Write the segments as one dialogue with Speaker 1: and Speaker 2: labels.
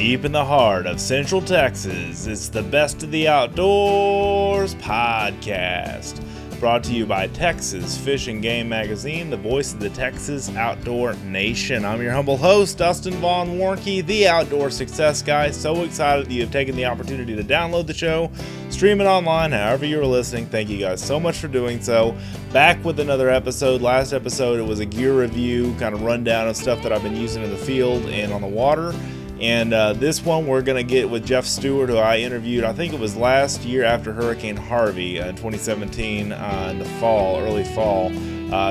Speaker 1: deep in the heart of Central Texas, it's the Best of the Outdoors podcast. Brought to you by Texas Fish and Game Magazine, the voice of the Texas outdoor nation. I'm your humble host, Dustin Warncke, the outdoor success guy. So excited that you have taken the opportunity to download the show, stream it online, however you're listening. Thank you guys so much for doing so. Back with another episode. Last episode, it was a gear review, kind of rundown of stuff that I've been using in the field and on the water. And this one we're going to get with Jeff Stewart, who I interviewed, I think it was last year after Hurricane Harvey in 2017 in the fall, early fall,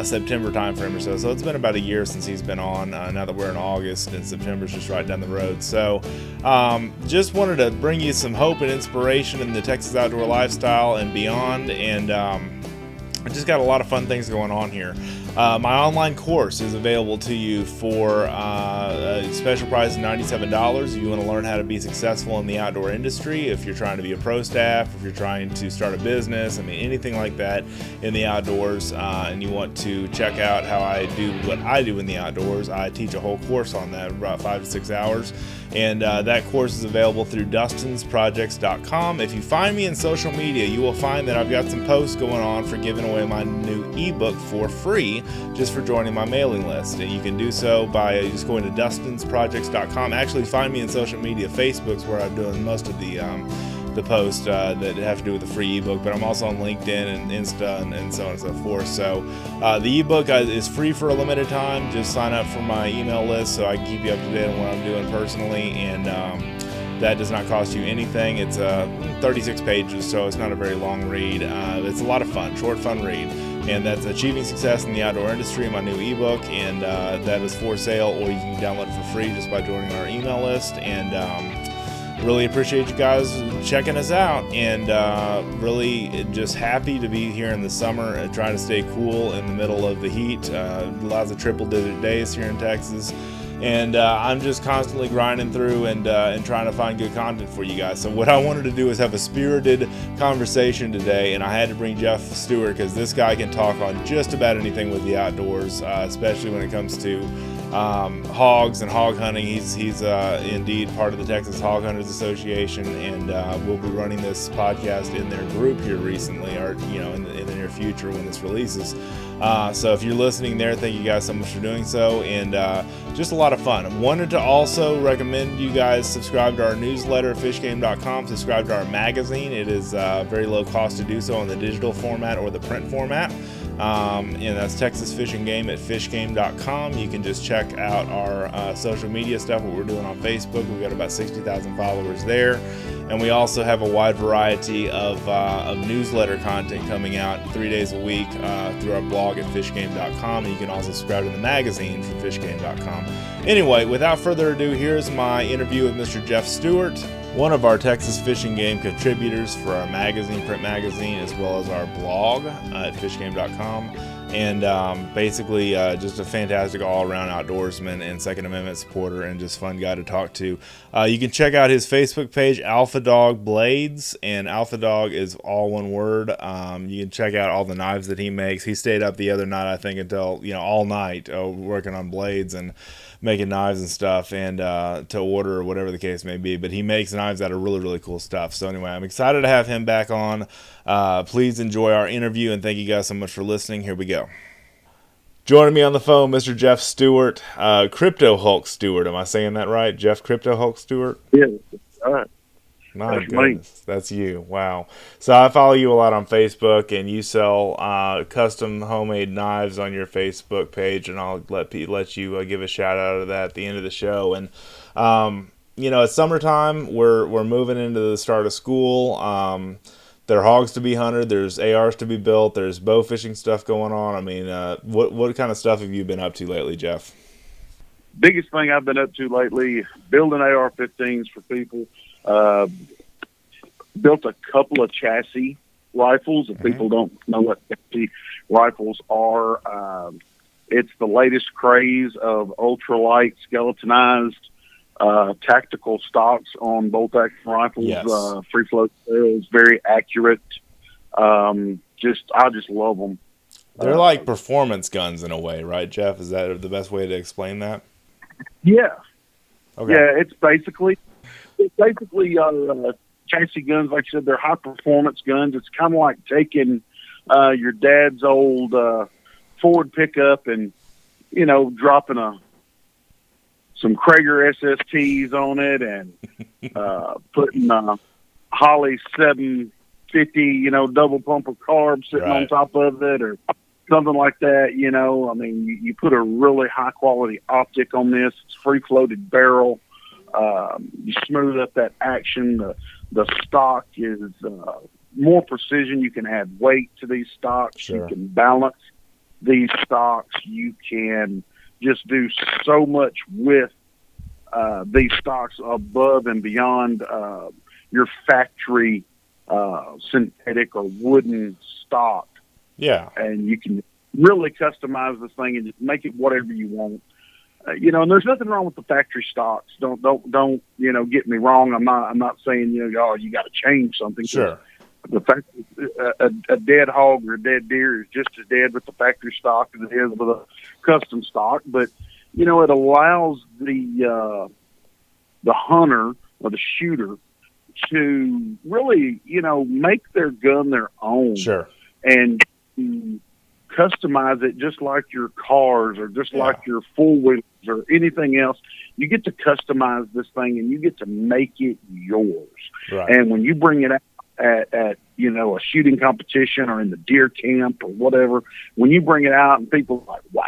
Speaker 1: September timeframe or so. So it's been about a year since he's been on, now that we're in August and September's just right down the road. So just wanted to bring you some hope and inspiration in the Texas outdoor lifestyle and beyond. And I just got a lot of fun things going on here. My online course is available to you for a special price of $97 if you want to learn how to be successful in the outdoor industry, if you're trying to be a pro staff, if you're trying to start a business, anything like that in the outdoors, and you want to check out how I do what I do in the outdoors. I teach a whole course on that, about 5 to 6 hours. And that course is available through dustinsprojects.com. If you find me in social media, you will find that I've got some posts going on for giving away my new ebook for free, just for joining my mailing list. And you can do so by just going to dustinsprojects.com. Actually, find me in social media. Facebook's where I'm doing most of the posts that have to do with the free ebook, but I'm also on LinkedIn and Insta and so on and so forth. So the ebook is free for a limited time. Just sign up for my email list so I can keep you up to date on what I'm doing personally, and that does not cost you anything. It's 36 pages, so it's not a very long read. It's a lot of fun, short, fun read. And that's Achieving Success in the Outdoor Industry, my new ebook, and that is for sale, or you can download it for free just by joining our email list. And really appreciate you guys checking us out, and really just happy to be here in the summer and trying to stay cool in the middle of the heat. Lots of triple-digit days here in Texas. And I'm just constantly grinding through and trying to find good content for you guys. So what I wanted to do is have a spirited conversation today, and I had to bring Jeff Stewart because this guy can talk on just about anything with the outdoors, especially when it comes to hogs and hog hunting. He's indeed part of the Texas Hog Hunters Association, and we'll be running this podcast in their group here recently, or in the near future when this releases. So if you're listening there, thank you guys so much for doing so, and just a lot of fun. I wanted to also recommend you guys subscribe to our newsletter at fishgame.com. Subscribe to our magazine. It is very low cost to do so in the digital format or the print format. And that's Texas Fish and Game at fishgame.com. You can just check out our social media stuff, what we're doing on Facebook. We've got about 60,000 followers there. And we also have a wide variety of newsletter content coming out 3 days a week through our blog at fishgame.com. And you can also subscribe to the magazine from fishgame.com. Anyway, without further ado, here's my interview with Mr. Jeff Stewart, one of our Texas Fish and Game contributors for our magazine, print magazine, as well as our blog at fishgame.com. And basically just a fantastic all-around outdoorsman and Second Amendment supporter, and just fun guy to talk to. You can check out his Facebook page, Alpha Dog Blades, and Alpha Dog is all one word. You can check out all the knives that he makes. He stayed up the other night, I think, until all night working on blades and making knives and stuff, and to order or whatever the case may be. But he makes knives out of really, really cool stuff. So anyway, I'm excited to have him back on. Please enjoy our interview, and thank you guys so much for listening. Here we go. Joining me on the phone, Mr. Jeff Stewart, Crypto Hulk Stewart. Am I saying that right? Jeff Crypto Hulk Stewart?
Speaker 2: Yeah, all right.
Speaker 1: My goodness, that's you. Wow. So I follow you a lot on Facebook, and you sell custom homemade knives on your Facebook page, and I'll let you give a shout out of that at the end of the show. And it's summertime. We're moving into the start of school. There are hogs to be hunted. There's ARs to be built. There's bow fishing stuff going on. What kind of stuff have you been up to lately, Jeff?
Speaker 2: Biggest thing I've been up to lately, building AR-15s for people. Built a couple of chassis rifles. If people don't know what chassis rifles are, it's the latest craze of ultralight skeletonized tactical stocks on bolt-action rifles.
Speaker 1: Yes.
Speaker 2: Free flow barrels, very accurate. I just love them.
Speaker 1: They're like performance guns in a way, right, Jeff? Is that the best way to explain that?
Speaker 2: Yeah.
Speaker 1: Okay.
Speaker 2: Yeah, it's basically basically chassis guns. Like I said, they're high performance guns. It's kind of like taking your dad's old Ford pickup and dropping some Krager SSTs on it and putting Holly 750, double pumper carb sitting on top of it, or something like that. I mean, you put a really high quality optic on this. It's free floated barrel. You smooth up that action. The stock is more precision. You can add weight to these stocks.
Speaker 1: Sure.
Speaker 2: You can balance these stocks. You can just do so much with these stocks above and beyond your factory synthetic or wooden stock.
Speaker 1: Yeah.
Speaker 2: And you can really customize this thing and just make it whatever you want. And there's nothing wrong with the factory stocks. Don't get me wrong. I'm not saying you got to change something.
Speaker 1: Sure.
Speaker 2: The fact a dead hog or a dead deer is just as dead with the factory stock as it is with a custom stock. But it allows the hunter or the shooter to really make their gun their own.
Speaker 1: Sure.
Speaker 2: And customize it just like your cars or just like your four-wheelers or anything else. You get to customize this thing and you get to make it yours.
Speaker 1: Right.
Speaker 2: And when you bring it out at a shooting competition or in the deer camp or whatever, when you bring it out and people are like, wow,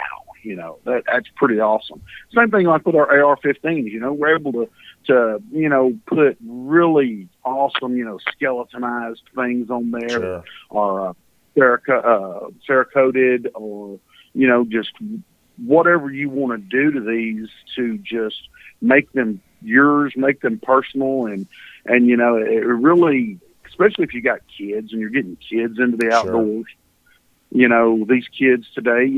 Speaker 2: that's pretty awesome. Same thing like with our AR-15s, we're able to put really awesome, skeletonized things on there.
Speaker 1: Sure.
Speaker 2: Or Cerakoted or, just whatever you want to do to these to just make them yours, make them personal. And it really, especially if you got kids and you're getting kids into the outdoors, these kids today,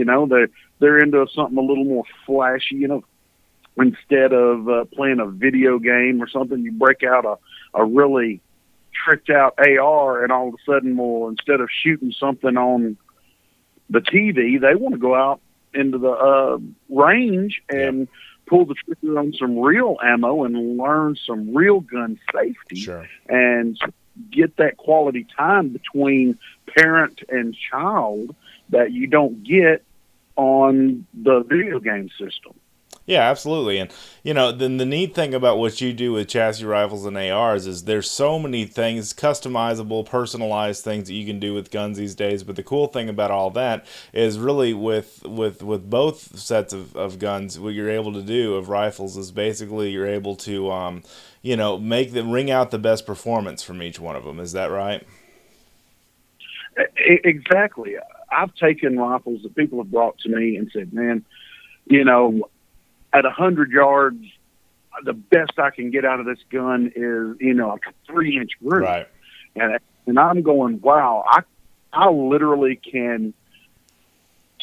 Speaker 2: they're into something a little more flashy, instead of playing a video game or something, you break out a really tricked out AR, and all of a sudden, instead of shooting something on the TV, they want to go out into the range and pull the trigger on some real ammo and learn some real gun safety.
Speaker 1: Sure.
Speaker 2: And get that quality time between parent and child that you don't get on the video game system.
Speaker 1: Yeah, absolutely. And, then the neat thing about what you do with chassis rifles and ARs is there's so many things, customizable, personalized things that you can do with guns these days. But the cool thing about all that is really with both sets of guns, what you're able to do of rifles is basically you're able to, make them ring out the best performance from each one of them. Is that right?
Speaker 2: Exactly. I've taken rifles that people have brought to me and said, man, at 100 yards, the best I can get out of this gun is, like a 3-inch group.
Speaker 1: Right.
Speaker 2: And I'm going, wow, I literally can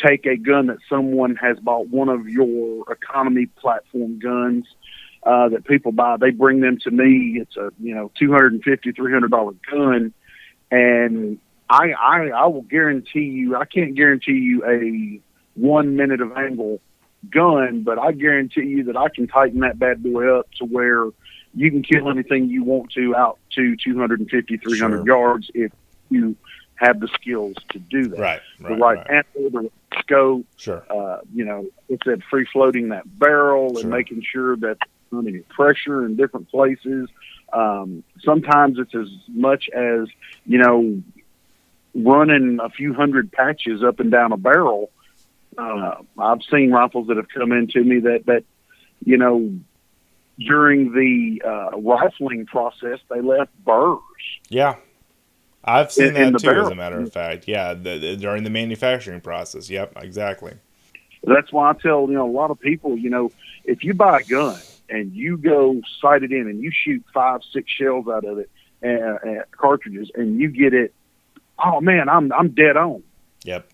Speaker 2: take a gun that someone has bought, one of your economy platform guns that people buy. They bring them to me. It's a, $250, $300 gun. And I will guarantee you, I can't guarantee you a 1 minute of angle gun, but I guarantee you that I can tighten that bad boy up to where you can kill anything you want to out to 250, 300 yards if you have the skills to do that.
Speaker 1: Right.
Speaker 2: The right angle, the right scope.
Speaker 1: Sure.
Speaker 2: It said free floating that barrel and making sure that there's not any pressure in different places. Sometimes it's as much as, running a few hundred patches up and down a barrel. I've seen rifles that have come into me that during the rifling process, they left burrs.
Speaker 1: Yeah. I've seen that too,
Speaker 2: barrel.
Speaker 1: As a matter of fact. Yeah, during the manufacturing process. Yep, exactly.
Speaker 2: That's why I tell, a lot of people, if you buy a gun and you go sight it in and you shoot 5-6 shells out of it, cartridges, and you get it, oh man, I'm dead on.
Speaker 1: Yep.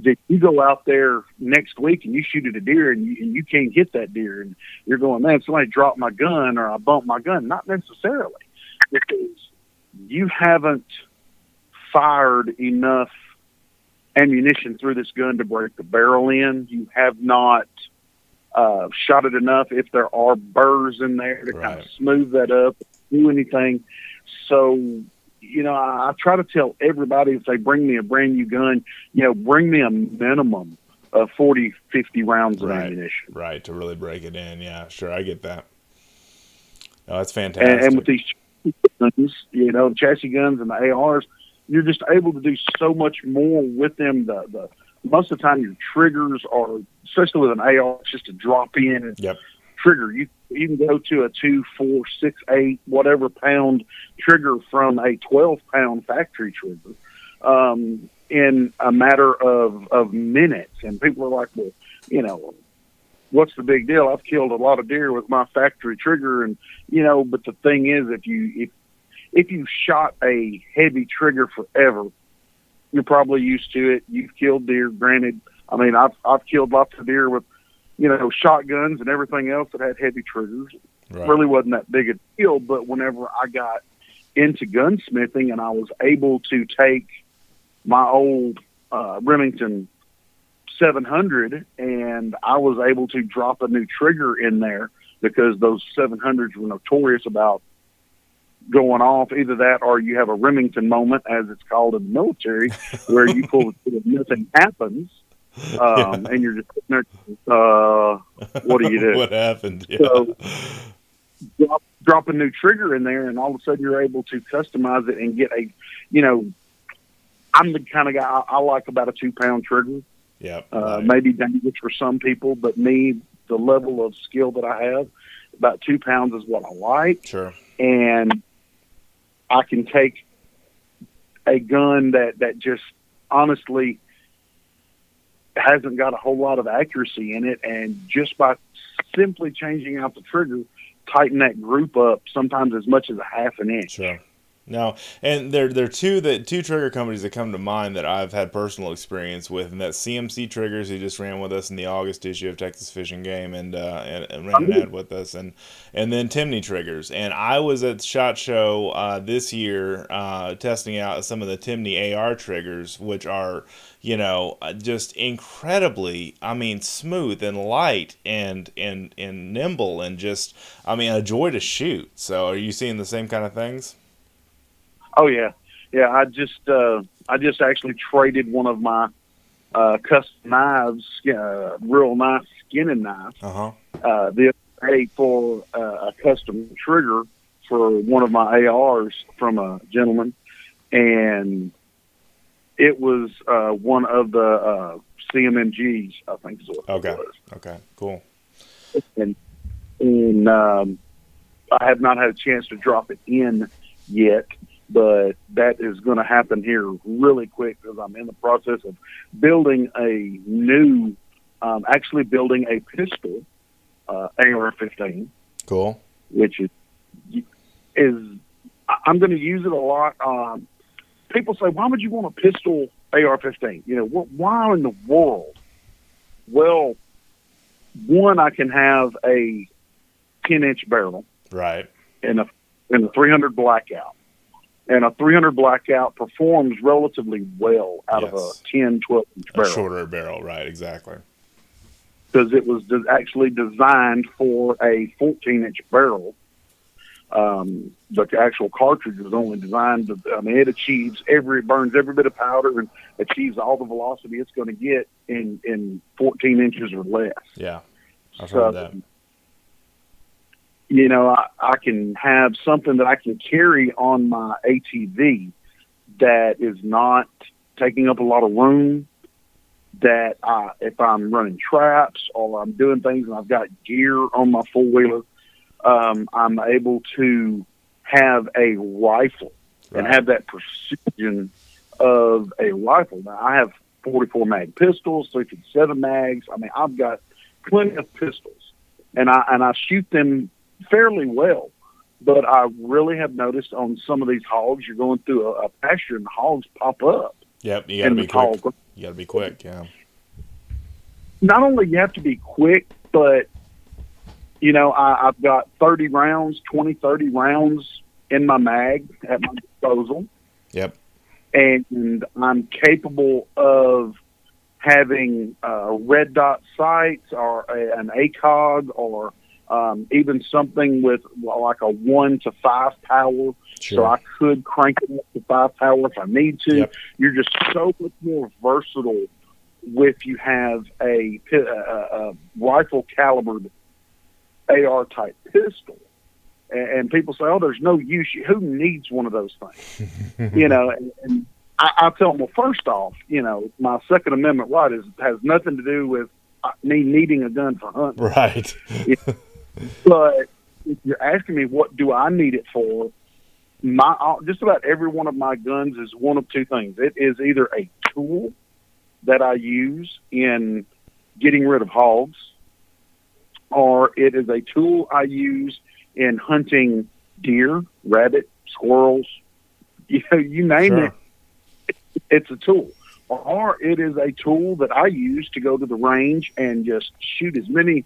Speaker 2: That you go out there next week and you shoot at a deer and you can't hit that deer and you're going, man, somebody dropped my gun or I bumped my gun. Not necessarily, because you haven't fired enough ammunition through this gun to break the barrel in. You have not shot it enough if there are burrs in there to kind of smooth that up, do anything. So, you know, I try to tell everybody, if they bring me a brand new gun, you know, bring me a minimum of 40, 50 rounds of ammunition.
Speaker 1: Right, to really break it in. Yeah, sure, I get that. Oh, that's fantastic.
Speaker 2: And with these guns, you know, chassis guns and the ARs, you're just able to do so much more with them. The most of the time, your triggers are, especially with an AR, it's just a drop-in trigger. You can go to a 2, 4, 6, 8, whatever pound trigger from a 12-pound factory trigger in a matter of minutes. And people are like, well, you know, what's the big deal? I've killed a lot of deer with my factory trigger, and you know. But the thing is, if you shot a heavy trigger forever, you're probably used to it. You've killed deer. Granted, I mean, I've killed lots of deer with, you know, shotguns and everything else that had heavy triggers. Right. It really wasn't that big a deal. But whenever I got into gunsmithing and I was able to take my old Remington 700 and I was able to drop a new trigger in there, because those 700s were notorious about going off. Either that or you have a Remington moment, as it's called in the military, where you pull the trigger, nothing happens, and you're just sitting there, what do you do?
Speaker 1: What happened? Yeah.
Speaker 2: So drop a new trigger in there, and all of a sudden you're able to customize it and get a, you know, I'm the kind of guy, I like about a 2-pound trigger.
Speaker 1: Yeah,
Speaker 2: maybe dangerous for some people, but me, the level of skill that I have, about 2 pounds is what I like.
Speaker 1: Sure.
Speaker 2: And I can take a gun that just honestly hasn't got a whole lot of accuracy in it, and just by simply changing out the trigger, tighten that group up sometimes as much as a half an inch.
Speaker 1: Sure. No, and there are two trigger companies that come to mind that I've had personal experience with, and that's CMC Triggers, who just ran with us in the August issue of Texas Fish and Game, and ran an ad with us, and then Timney Triggers. And I was at the SHOT Show this year testing out some of the Timney AR triggers, which are, you know, just incredibly, I mean, smooth and light and nimble, and just, I mean, a joy to shoot. So are you seeing the same kind of things?
Speaker 2: Oh yeah. I just actually traded one of my custom knives, real nice skinning knife, the other day for a custom trigger for one of my ARs from a gentleman, and it was one of the CMMGs, I think is what it was.
Speaker 1: Okay, cool.
Speaker 2: And I have not had a chance to drop it in yet, but that is going to happen here really quick, because I'm in the process of building a new, actually building a pistol, AR-15.
Speaker 1: Cool.
Speaker 2: Which is I'm going to use it a lot. People say, why would you want a pistol AR-15? You know, why in the world? Well, one, I can have a 10-inch barrel.
Speaker 1: Right.
Speaker 2: In a 300 blackout. And a 300 blackout performs relatively well out of a 10, 12-inch barrel.
Speaker 1: A shorter barrel, right, exactly.
Speaker 2: Because it was actually designed for a 14-inch barrel. The actual cartridge was only designed to, I mean, it burns every bit of powder and achieves all the velocity it's going to get in 14 inches or less.
Speaker 1: Yeah, I've heard that.
Speaker 2: You know, I can have something that I can carry on my ATV that is not taking up a lot of room, that if I'm running traps or I'm doing things and I've got gear on my four-wheeler, I'm able to have a rifle and have that precision of a rifle. Now, I have 44 mag pistols, 357 mags. I mean, I've got plenty of pistols, and I shoot them fairly well, but I really have noticed on some of these hogs, you're going through a pasture and the hogs pop up.
Speaker 1: Yep, you got to be quick. You got to be quick, yeah.
Speaker 2: Not only you have to be quick, but, you know, I've got 30 rounds in my mag at my disposal.
Speaker 1: Yep.
Speaker 2: And I'm capable of having red dot sights or an ACOG or even something with like a 1 to 5 power.
Speaker 1: Sure.
Speaker 2: So I could crank it up to 5 power if I need to.
Speaker 1: Yep.
Speaker 2: You're just so much more versatile if you have a rifle calibered AR type pistol. And people say, oh, there's no use. Who needs one of those things? And I tell them, well, first off, my Second Amendment right has nothing to do with me needing a gun for hunting.
Speaker 1: Right.
Speaker 2: But if you're asking me what do I need it for, just about every one of my guns is one of two things. It is either a tool that I use in getting rid of hogs, or it is a tool I use in hunting deer, rabbit, squirrels, you name
Speaker 1: Sure.
Speaker 2: it, it's a tool. Or it is a tool that I use to go to the range and just shoot as many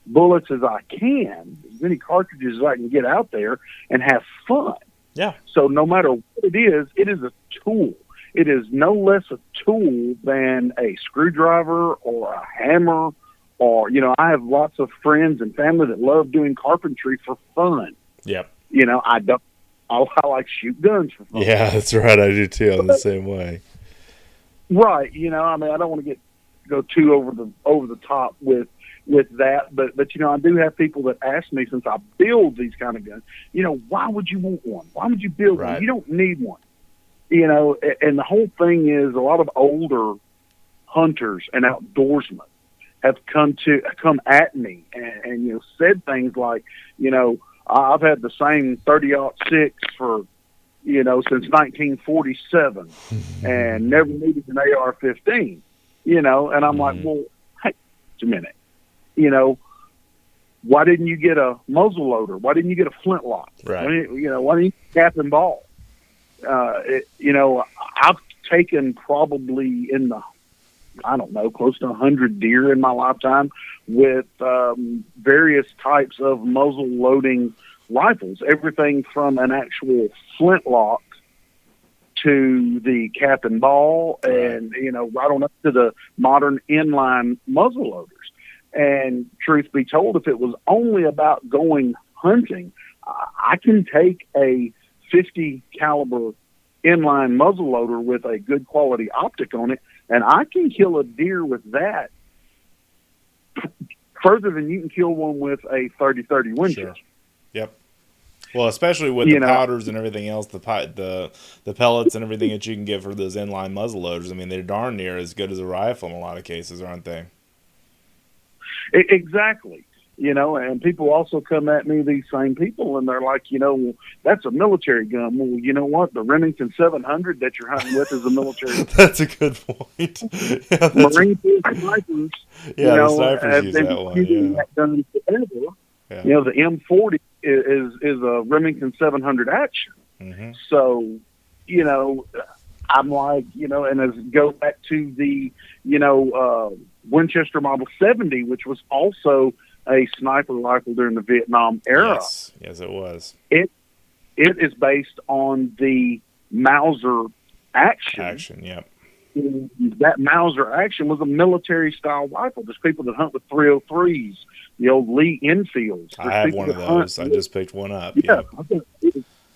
Speaker 2: bullets as I can, as many cartridges as I can get out there and have fun.
Speaker 1: Yeah.
Speaker 2: So no matter what it is a tool. It is no less a tool than a screwdriver or a hammer. Or, I have lots of friends and family that love doing carpentry for fun.
Speaker 1: Yep.
Speaker 2: I like shoot guns for fun.
Speaker 1: Yeah, that's right. I do too. I'm the same way.
Speaker 2: Right. I don't want to go too over the top with that, but I do have people that ask me, since I build these kind of guns, why would you want one? Why would you build
Speaker 1: Right.
Speaker 2: one? You don't need one. And the whole thing is, a lot of older hunters and outdoorsmen have come at me and said things like, I've had the same 30-06 for since 1947 and never needed an AR-15. And I'm like, well, hey, just a minute. Why didn't you get a muzzle loader? Why didn't you get a flintlock?
Speaker 1: Right.
Speaker 2: Why didn't you cap and ball? I've taken probably close to 100 deer in my lifetime with various types of muzzle loading rifles, everything from an actual flintlock to the cap and ball, and right on up to the modern inline muzzle loaders. And truth be told, if it was only about going hunting, I can take a 50 caliber inline muzzle loader with a good quality optic on it, and I can kill a deer with that further than you can kill one with a 30-30 Winchester.
Speaker 1: Sure. Yep. Well, especially with the powders and everything else, the pellets and everything that you can get for those inline muzzle loaders. I mean, they're darn near as good as a rifle in a lot of cases, aren't they?
Speaker 2: Exactly. And people also come at me, these same people, and they're like, well, that's a military gun. Well, you know what? The Remington 700 that you're hunting with is a military gun.
Speaker 1: That's a good point. Yeah,
Speaker 2: Marine snipers,
Speaker 1: the snipers use that one. Yeah.
Speaker 2: That gun forever.
Speaker 1: Yeah.
Speaker 2: The M40 is a Remington 700 action.
Speaker 1: Mm-hmm.
Speaker 2: So, I'm like, and as go back to the, Winchester Model 70, which was also a sniper rifle during the Vietnam era.
Speaker 1: Yes, it was.
Speaker 2: It is based on the Mauser action.
Speaker 1: Yep.
Speaker 2: That Mauser action was a military style rifle. There's people that hunt with 303s, the old Lee Enfields.
Speaker 1: I have one of those. I just picked one up.
Speaker 2: Yeah.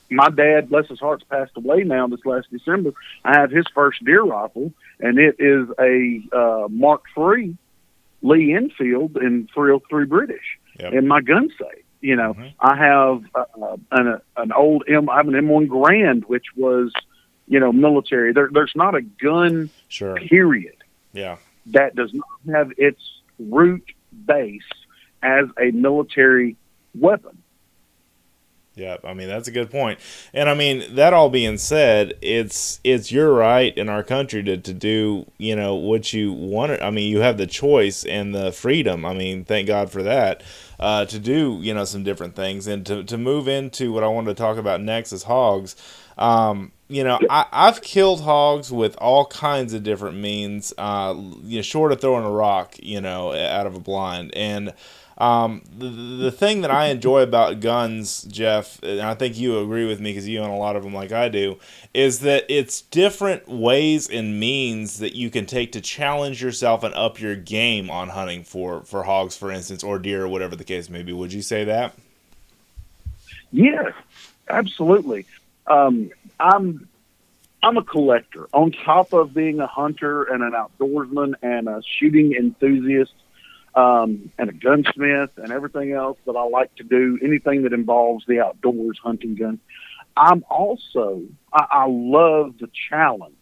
Speaker 2: My dad, bless his heart, passed away now this last December. I have his first deer rifle, and it is a Mark III Lee Enfield in 303 British in my gun safe. I have an old I have an M1 Grand, which was, military. There's not a gun period that does not have its root base as a military weapon.
Speaker 1: Yeah, I mean, that's a good point. And I mean, that all being said, it's your right in our country to do, what you want. I mean, you have the choice and the freedom. I mean, thank God for that, to do, some different things. And to move into what I wanted to talk about next is hogs. I've killed hogs with all kinds of different means, short of throwing a rock, out of a blind. And The thing that I enjoy about guns, Jeff, and I think you agree with me because you own a lot of them like I do, is that it's different ways and means that you can take to challenge yourself and up your game on hunting for hogs, for instance, or deer, or whatever the case may be. Would you say that?
Speaker 2: Yes, absolutely. I'm a collector. On top of being a hunter and an outdoorsman and a shooting enthusiast, and a gunsmith and everything else that I like to do, anything that involves the outdoors, hunting gun. I'm also, I love the challenge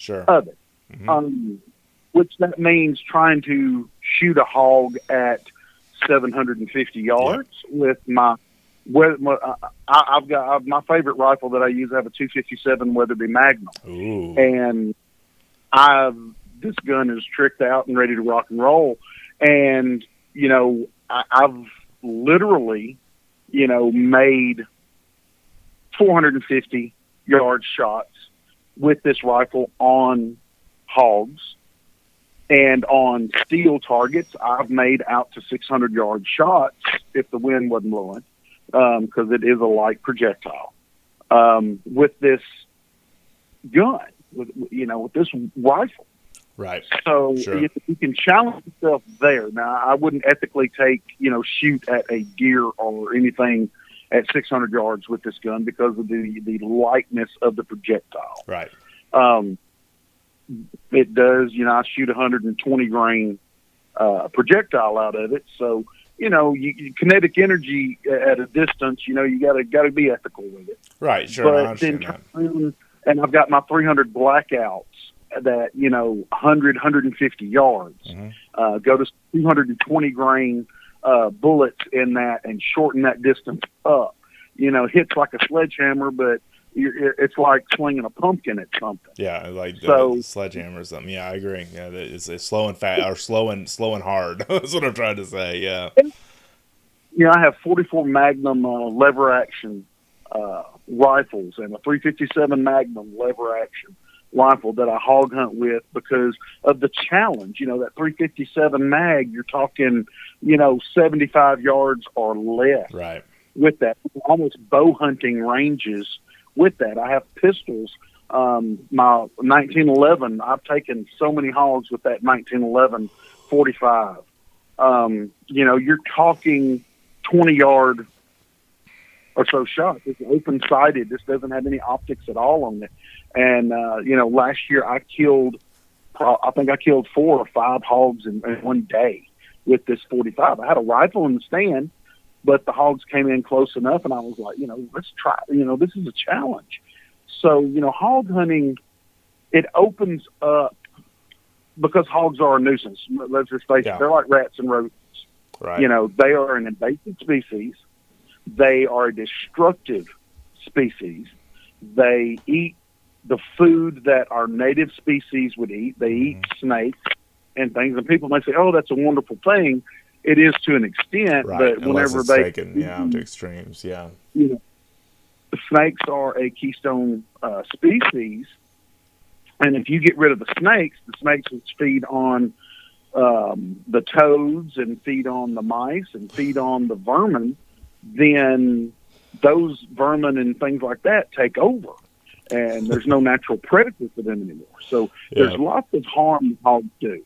Speaker 2: of it, which that means trying to shoot a hog at 750 yards with I've got my favorite rifle that I use. I have a 257 Weatherby Magnum.
Speaker 1: Ooh.
Speaker 2: And this gun is tricked out and ready to rock and roll. And, I've literally, made 450 yard shots with this rifle on hogs, and on steel targets, I've made out to 600 yard shots if the wind wasn't blowing, because it is a light projectile, with this gun, with this rifle.
Speaker 1: Right.
Speaker 2: So you can challenge yourself there. Now, I wouldn't ethically shoot at a deer or anything at 600 yards with this gun because of the lightness of the projectile.
Speaker 1: Right.
Speaker 2: It does, I shoot 120 grain projectile out of it. So, kinetic energy at a distance, you gotta be ethical with it.
Speaker 1: Right. Sure.
Speaker 2: But
Speaker 1: I understand that.
Speaker 2: And I've got my 300 blackouts that 150 yards, go to 220 grain bullets in that and shorten that distance up. Hits like a sledgehammer, but it's like swinging a pumpkin at something.
Speaker 1: Yeah, like the sledgehammer or something. Yeah, I agree. Yeah, it's slow and fast, or slow and hard. That's what I'm trying to say. Yeah.
Speaker 2: I have 44 Magnum lever action rifles and a 357 Magnum lever action rifle that I hog hunt with because of the challenge. That 357 mag, you're talking, 75 yards or less.
Speaker 1: Right.
Speaker 2: With that, almost bow hunting ranges with that. I have pistols. My 1911, I've taken so many hogs with that 1911 45. You're talking 20 yard or so shots. It's open sighted. This doesn't have any optics at all on it. And, last year I killed 4 or 5 hogs in one day with this 45. I had a rifle in the stand, but the hogs came in close enough, and I was like, let's try. This is a challenge. So, hog hunting, it opens up because hogs are a nuisance. Let's just face it, they're like rats and rodents.
Speaker 1: Right.
Speaker 2: They are an invasive species. They are a destructive species. They eat the food that our native species would eat. They eat snakes and things, and people may say, "Oh, that's a wonderful thing." It is to an extent,
Speaker 1: right.
Speaker 2: But
Speaker 1: unless
Speaker 2: whenever
Speaker 1: it's
Speaker 2: they
Speaker 1: taken, to extremes, the
Speaker 2: snakes are a keystone species, and if you get rid of the snakes will feed on the toads and feed on the mice and feed on the vermin. Then those vermin and things like that take over, and there's no natural predator for them anymore. So there's lots of harm hogs do.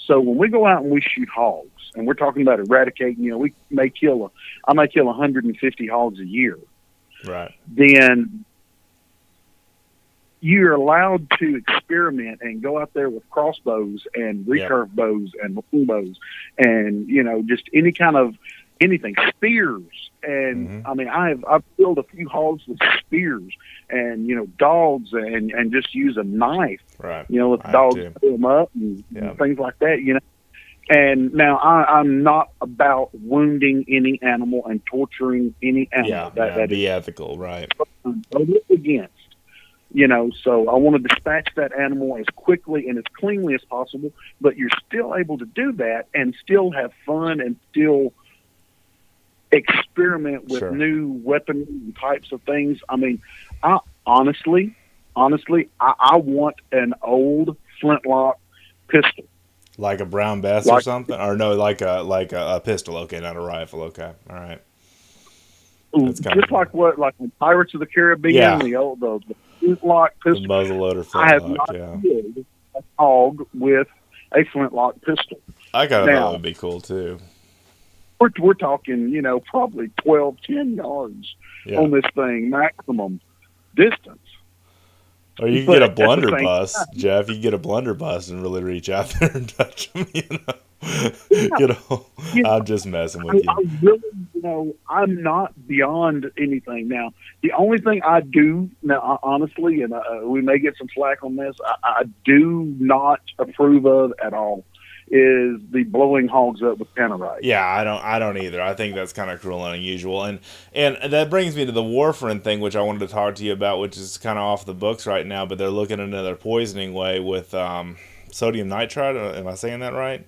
Speaker 2: So when we go out and we shoot hogs, and we're talking about eradicating, I may kill 150 hogs a year.
Speaker 1: Right.
Speaker 2: Then you're allowed to experiment and go out there with crossbows and recurve bows and longbows and, just any kind of anything, spears. And I've killed a few hogs with spears and, dogs and just use a knife,
Speaker 1: right.
Speaker 2: Let the dogs pull them up and things like that, And now I'm not about wounding any animal and torturing any animal. That
Speaker 1: be ethical, right.
Speaker 2: I'm totally against. So I want to dispatch that animal as quickly and as cleanly as possible, but you're still able to do that and still have fun and still experiment with new weapons and types of things. I honestly, I want an old flintlock pistol.
Speaker 1: Like a brown bass or something? Or no, like a pistol. Okay, not a rifle. Okay, all right.
Speaker 2: That's just like in Pirates of the Caribbean, the flintlock pistol.
Speaker 1: The muzzleloader flintlock.
Speaker 2: I have not killed a hog with a flintlock pistol.
Speaker 1: I kind of thought that would be cool too.
Speaker 2: We're talking, probably 12, 10 yards on this thing, maximum distance.
Speaker 1: Or you can get a blunderbuss, Jeff. You can get a blunderbuss and really reach out there and touch them, I'm just messing with you.
Speaker 2: I really, I'm not beyond anything. Now, the only thing I do, now, honestly, and we may get some slack on this, I do not approve of at all, is the blowing hogs up with tannerite.
Speaker 1: Yeah, I don't either. I think that's kind of cruel and unusual. And that brings me to the warfarin thing, which I wanted to talk to you about, which is kind of off the books right now, but they're looking at another poisoning way with sodium nitrite. Am I saying that right?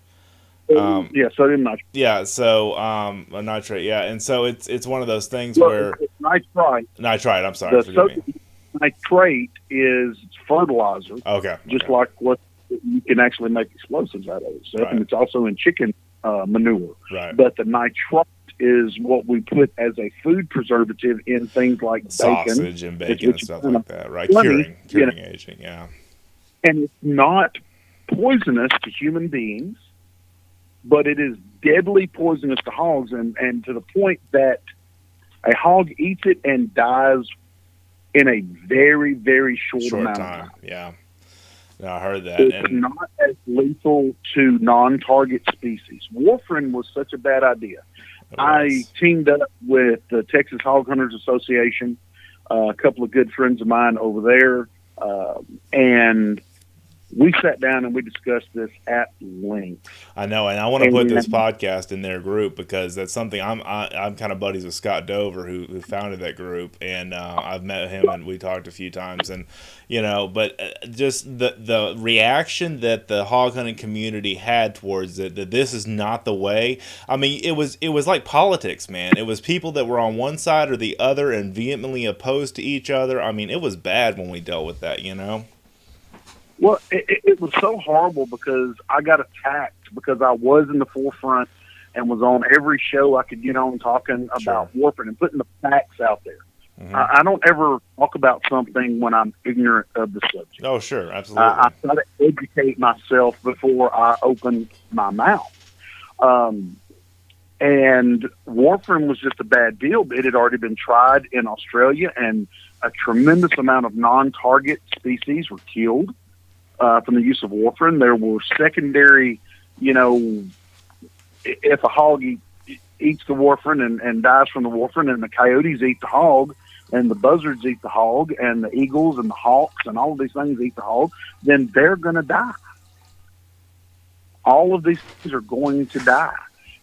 Speaker 2: Sodium nitrate.
Speaker 1: Yeah, so nitrate, yeah. And so it's one of those things where
Speaker 2: nitrite.
Speaker 1: Nitrite, I'm sorry, forgive me.
Speaker 2: Nitrate is fertilizer.
Speaker 1: Okay.
Speaker 2: Just like what you can actually make explosives out of it. So, and it's also in chicken manure.
Speaker 1: Right.
Speaker 2: But the nitrite is what we put as a food preservative in things like
Speaker 1: sausage and bacon and stuff like that, right? Curing agent, yeah.
Speaker 2: And it's not poisonous to human beings, but it is deadly poisonous to hogs, and to the point that a hog eats it and dies in a very, very short amount of time.
Speaker 1: Yeah. No, I heard that.
Speaker 2: It's not as lethal to non-target species. Warfarin was such a bad idea. I teamed up with the Texas Hog Hunters Association, a couple of good friends of mine over there, and we sat down and we discussed this at length.
Speaker 1: I know, and I want to put this podcast in their group because that's something I'm kind of buddies with Scott Dover, who founded that group, and I've met him and we talked a few times, and but just the reaction that the hog hunting community had towards it, that this is not the way. I mean, it was like politics, man. It was people that were on one side or the other and vehemently opposed to each other. I mean, it was bad when we dealt with that,
Speaker 2: Well, it was so horrible because I got attacked because I was in the forefront and was on every show I could get on talking about warfarin and putting the facts out there. Mm-hmm. I don't ever talk about something when I'm ignorant of the subject.
Speaker 1: Oh, sure, absolutely.
Speaker 2: I try to educate myself before I open my mouth. And warfarin was just a bad deal. It had already been tried in Australia, and a tremendous amount of non-target species were killed from the use of warfarin. There were secondary, if a hog eats the warfarin and dies from the warfarin, and the coyotes eat the hog, and the buzzards eat the hog, and the eagles and the hawks and all of these things eat the hog, then they're going to die. All of these things are going to die.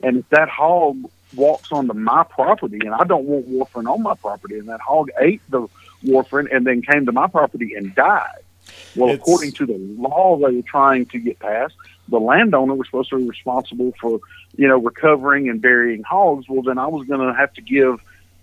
Speaker 2: And if that hog walks onto my property, and I don't want warfarin on my property, and that hog ate the warfarin and then came to my property and died, well, according to the law they were trying to get passed, the landowner was supposed to be responsible for, recovering and burying hogs. Well, then I was going to have to give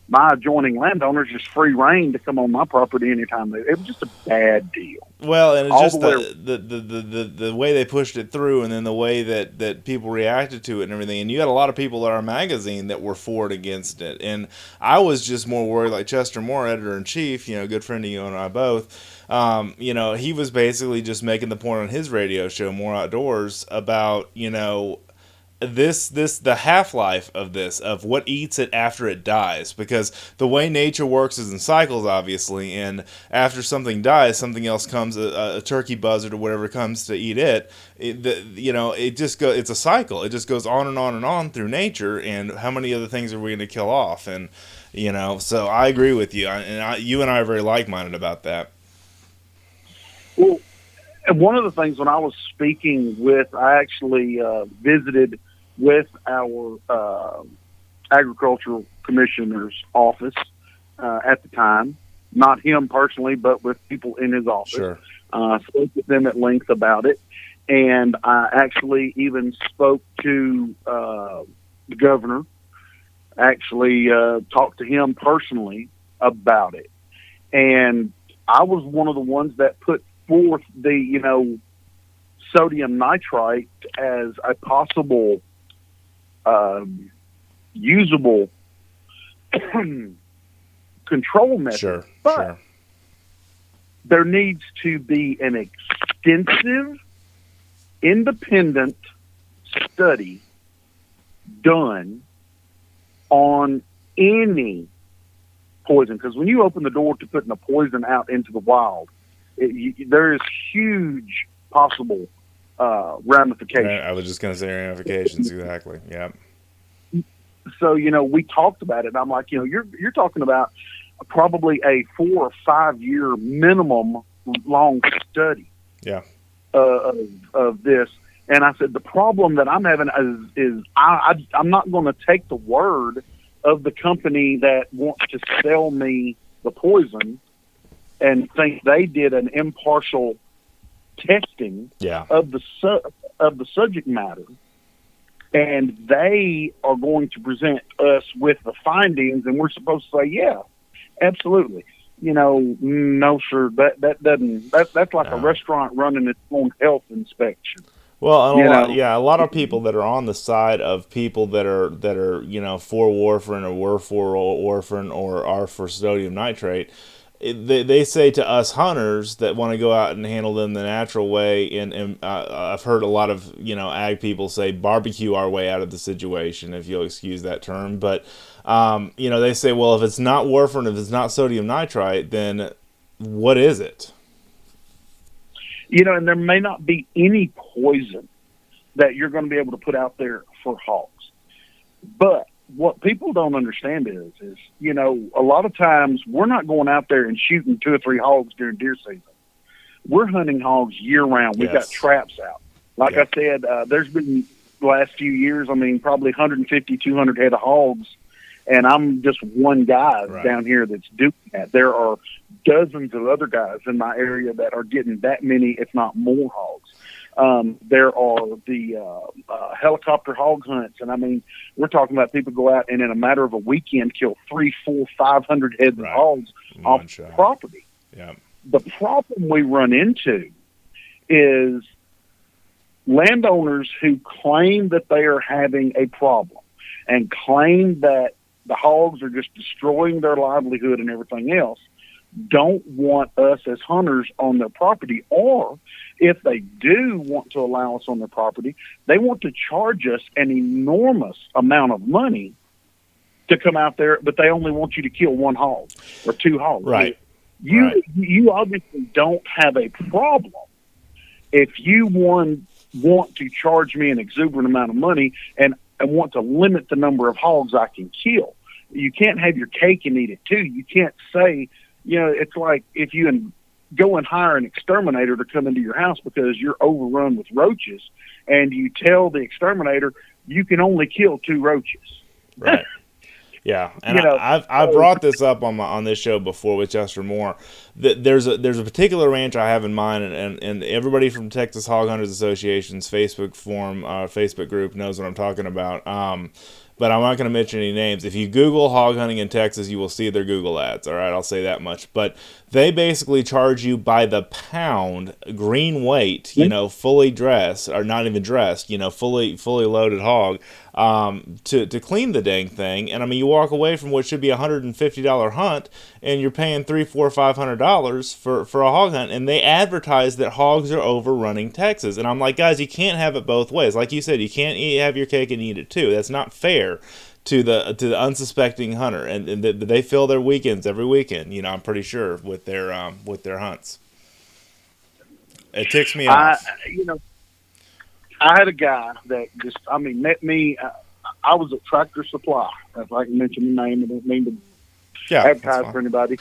Speaker 2: my adjoining landowners just free reign to come on my property anytime it was just a bad deal.
Speaker 1: Well, and it's just the way they pushed it through, and then the way that people reacted to it and everything. And you had a lot of people at our magazine that were for it against it. And I was just more worried, like Chester Moore, editor-in-chief, good friend of you and I both. He was basically just making the point on his radio show, More Outdoors, about, the half-life of this, of what eats it after it dies, because the way nature works is in cycles, obviously, and after something dies, something else comes, a turkey buzzard or whatever comes to eat it. It just goes, it's a cycle. It just goes on and on and on through nature, and how many other things are we going to kill off? And so I agree with you, you and I are very like-minded about that.
Speaker 2: Well, and one of the things when I was speaking I actually visited with our agricultural commissioner's office at the time, not him personally, but with people in his office.
Speaker 1: Sure.
Speaker 2: Spoke with them at length about it, and I actually even spoke to the governor, actually talked to him personally about it. And I was one of the ones that put forth the, sodium nitrite as a possible usable control method. But there needs to be an extensive, independent study done on any poison. Because when you open the door to putting a poison out into the wild, there is huge possible ramifications.
Speaker 1: I was just going to say ramifications, exactly. Yeah.
Speaker 2: So, we talked about it, and I'm like, you're talking about probably a 4 or 5 year minimum long study of this. And I said, the problem that I'm having is I'm not going to take the word of the company that wants to sell me the poison and think they did an impartial testing of the subject matter. And they are going to present us with the findings, and we're supposed to say, yeah, absolutely. No, sir, that's like a restaurant running its own health inspection.
Speaker 1: Well, a lot of people that are on the side of people that are for warfarin or were for warfarin or are for sodium nitrate, they say to us hunters that want to go out and handle them the natural way, and I've heard a lot of ag people say barbecue our way out of the situation, if you'll excuse that term, but they say, well, if it's not warfarin, if it's not sodium nitrite, then what is it?
Speaker 2: And there may not be any poison that you're going to be able to put out there for hogs. But what people don't understand is, a lot of times we're not going out there and shooting 2 or 3 hogs during deer season. We're hunting hogs year round. We've got traps out. Like I said, there's been the last few years, probably 150, 200 head of hogs. And I'm just one guy down here that's doing that. There are dozens of other guys in my area that are getting that many, if not more, hogs. There are the helicopter hog hunts, and we're talking about people go out and in a matter of a weekend kill 300, 400, 500 heads of hogs off property.
Speaker 1: Yeah.
Speaker 2: The problem we run into is landowners who claim that they are having a problem and claim that the hogs are just destroying their livelihood and everything else, don't want us as hunters on their property, or if they do want to allow us on their property, they want to charge us an enormous amount of money to come out there, but they only want you to kill 1 hog or 2 hogs.
Speaker 1: Right.
Speaker 2: You obviously don't have a problem if you want to charge me an exuberant amount of money and want to limit the number of hogs I can kill. You can't have your cake and eat it too. You can't say, it's like if you go and hire an exterminator to come into your house because you're overrun with roaches, and you tell the exterminator you can only kill 2 roaches.
Speaker 1: Right. Yeah, and I've brought this up on this show before with Chester Moore. There's a particular ranch I have in mind, and everybody from Texas Hog Hunters Association's Facebook forum, Facebook group knows what I'm talking about. But I'm not going to mention any names. If you Google hog hunting in Texas, you will see their Google ads. All right, I'll say that much. But they basically charge you by the pound, green weight, fully dressed, or not even dressed, fully loaded hog, to clean the dang thing. And you walk away from what should be $150 hunt, and you're paying $300, $400, $500 for a hog hunt. And they advertise that hogs are overrunning Texas. And I'm like, guys, you can't have it both ways. Like you said, you can't have your cake and eat it too. That's not fair to the unsuspecting hunter, and they fill their weekends every weekend. I'm pretty sure with their hunts. It ticks me off.
Speaker 2: I had a guy that just met me. I was at Tractor Supply. If I can mention the name, I don't mean to advertise for anybody,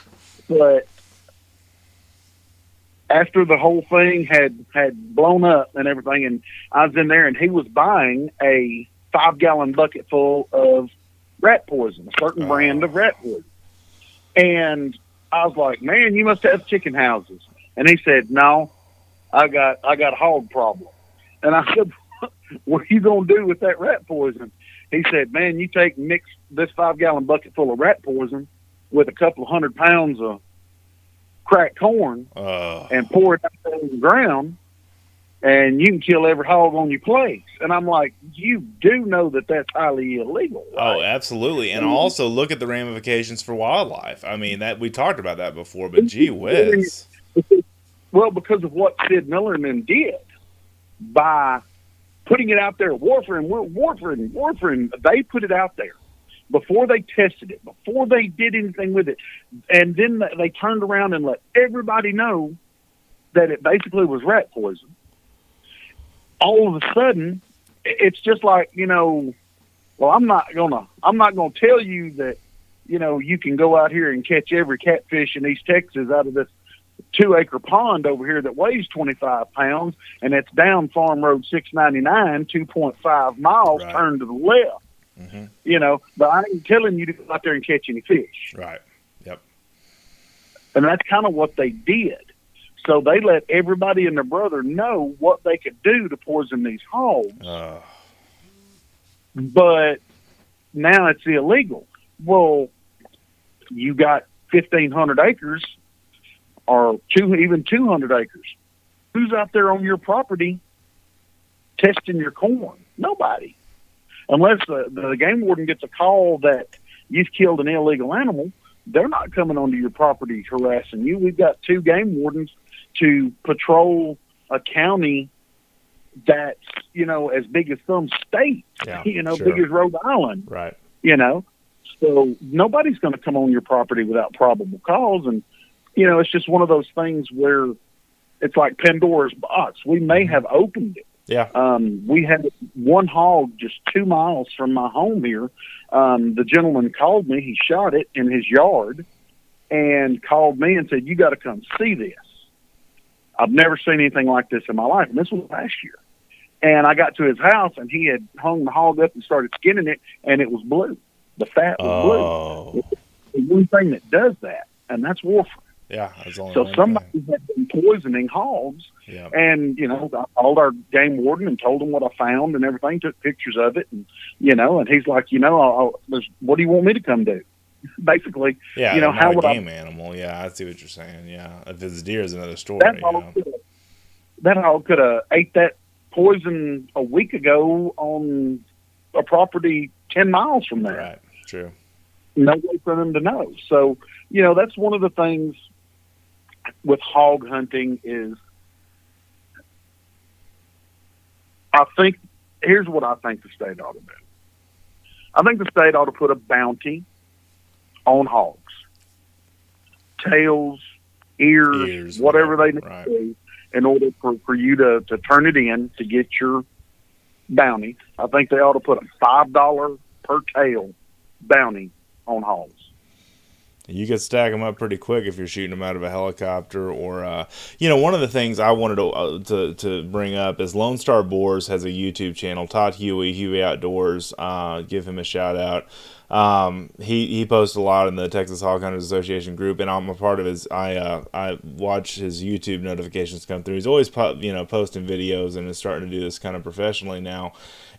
Speaker 2: but after the whole thing had blown up and everything, and I was in there, and he was buying a 5-gallon bucket full of rat poison, a certain brand of rat poison. And I was like, man, you must have chicken houses. And he said, no, I got a hog problem. And I said, what are you going to do with that rat poison? He said, man, you mix this 5-gallon bucket full of rat poison with a couple of 100 pounds of cracked corn and pour it out on the ground, and you can kill every hog on your place. And I'm like, you do know that that's highly illegal, right?
Speaker 1: Oh, absolutely. And also look at the ramifications for wildlife. I mean, that we talked about that before, but gee whiz.
Speaker 2: Well, because of what Sid Miller and them did by putting it out there, warfarin, they put it out there before they tested it, before they did anything with it. And then they turned around and let everybody know that it basically was rat poison. All of a sudden, it's just like, well, I'm not gonna tell you that, you can go out here and catch every catfish in East Texas out of this 2-acre pond over here that weighs 25 pounds, and it's down Farm Road 699, 2.5 miles,
Speaker 1: right.
Speaker 2: Turn to the left.
Speaker 1: Mm-hmm.
Speaker 2: But I ain't telling you to go out there and catch any fish.
Speaker 1: Right. Yep.
Speaker 2: And that's kind of what they did. So they let everybody and their brother know what they could do to poison these hogs. But now it's illegal. Well, you got 1,500 acres or even 200 acres. Who's out there on your property testing your corn? Nobody. Unless the game warden gets a call that you've killed an illegal animal, they're not coming onto your property harassing you. We've got 2 game wardens to patrol a county that's, as big as some states,
Speaker 1: sure.
Speaker 2: Big as Rhode Island.
Speaker 1: Right.
Speaker 2: So nobody's going to come on your property without probable cause. And, it's just one of those things where it's like Pandora's box. We may have opened it.
Speaker 1: Yeah.
Speaker 2: We had one hog just 2 miles from my home here. The gentleman called me. He shot it in his yard and called me and said, "You got to come see this. I've never seen anything like this in my life." And this was last year. And I got to his house, and he had hung the hog up and started skinning it, and it was blue. The fat was blue. It's the one thing that does that, and that's warfarin.
Speaker 1: Yeah. That's only
Speaker 2: so somebody had been poisoning hogs, and, I called our game warden and told him what I found and everything, took pictures of it, and, and he's like, what do you want me to come do? Basically, how would
Speaker 1: game animal? Yeah, I see what you're saying. Yeah, if it's deer, is another story.
Speaker 2: That hog could have ate that poison a week ago on a property 10 miles from there.
Speaker 1: Right. True.
Speaker 2: No way for them to know. So, that's one of the things with hog hunting is, here's what I think the state ought to do. I think the state ought to put a bounty on hogs. Tails, ears whatever they need to do in order for you to turn it in to get your bounty. I think they ought to put a $5 per tail bounty on hogs.
Speaker 1: You could stack them up pretty quick if you're shooting them out of a helicopter, or one of the things I wanted to bring up is Lone Star Boars has a YouTube channel. Todd Huey Outdoors, give him a shout out. He posts a lot in the Texas Hog Hunters Association group, and I'm a part of his. I watch his YouTube notifications come through. He's always posting videos and is starting to do this kind of professionally now.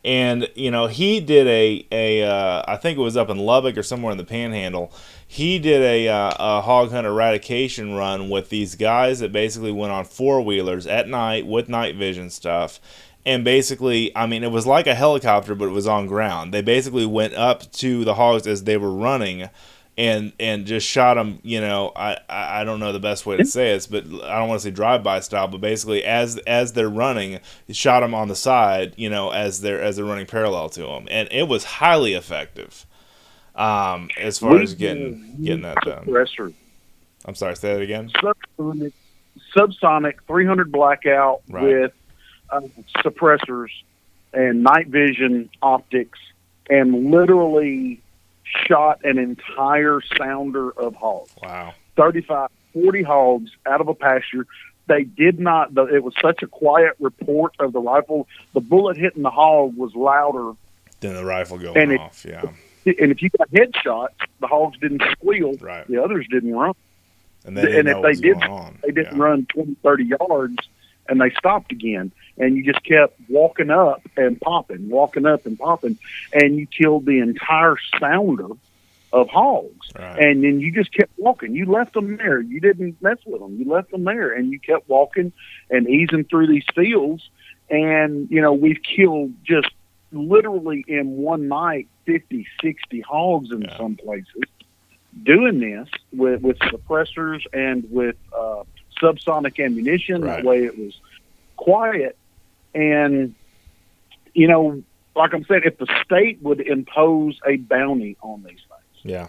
Speaker 1: And he did I think it was up in Lubbock or somewhere in the Panhandle. He did a hog hunt eradication run with these guys that basically went on 4-wheelers at night with night vision stuff. And basically, it was like a helicopter, but it was on ground. They basically went up to the hogs as they were running and just shot them, I don't know the best way to say it, but I don't want to say drive-by style, but basically as they're running, shot them on the side, as they're running parallel to them. And it was highly effective as far as getting that done.
Speaker 2: Suppressor.
Speaker 1: I'm sorry, say that again?
Speaker 2: Subsonic 300 blackout with suppressors and night vision optics, and literally shot an entire sounder of hogs.
Speaker 1: Wow.
Speaker 2: 35, 40 hogs out of a pasture. They did not, it was such a quiet report of the rifle. The bullet hitting the hog was louder
Speaker 1: than the rifle going off. Yeah.
Speaker 2: And if you got headshots, the hogs didn't squeal.
Speaker 1: Right.
Speaker 2: The others didn't run.
Speaker 1: And if they did,
Speaker 2: they didn't run 20, 30 yards, and they stopped again. And you just kept walking up and popping, and you killed the entire sounder of hogs.
Speaker 1: Right.
Speaker 2: And then you just kept walking. You left them there. You didn't mess with them. You left them there, and you kept walking and easing through these fields. And, we've killed just literally in one night 50, 60 hogs in some places doing this with suppressors and with subsonic ammunition.
Speaker 1: Right.
Speaker 2: That way it was quiet. And, like I'm saying, if the state would impose a bounty on these things,
Speaker 1: yeah,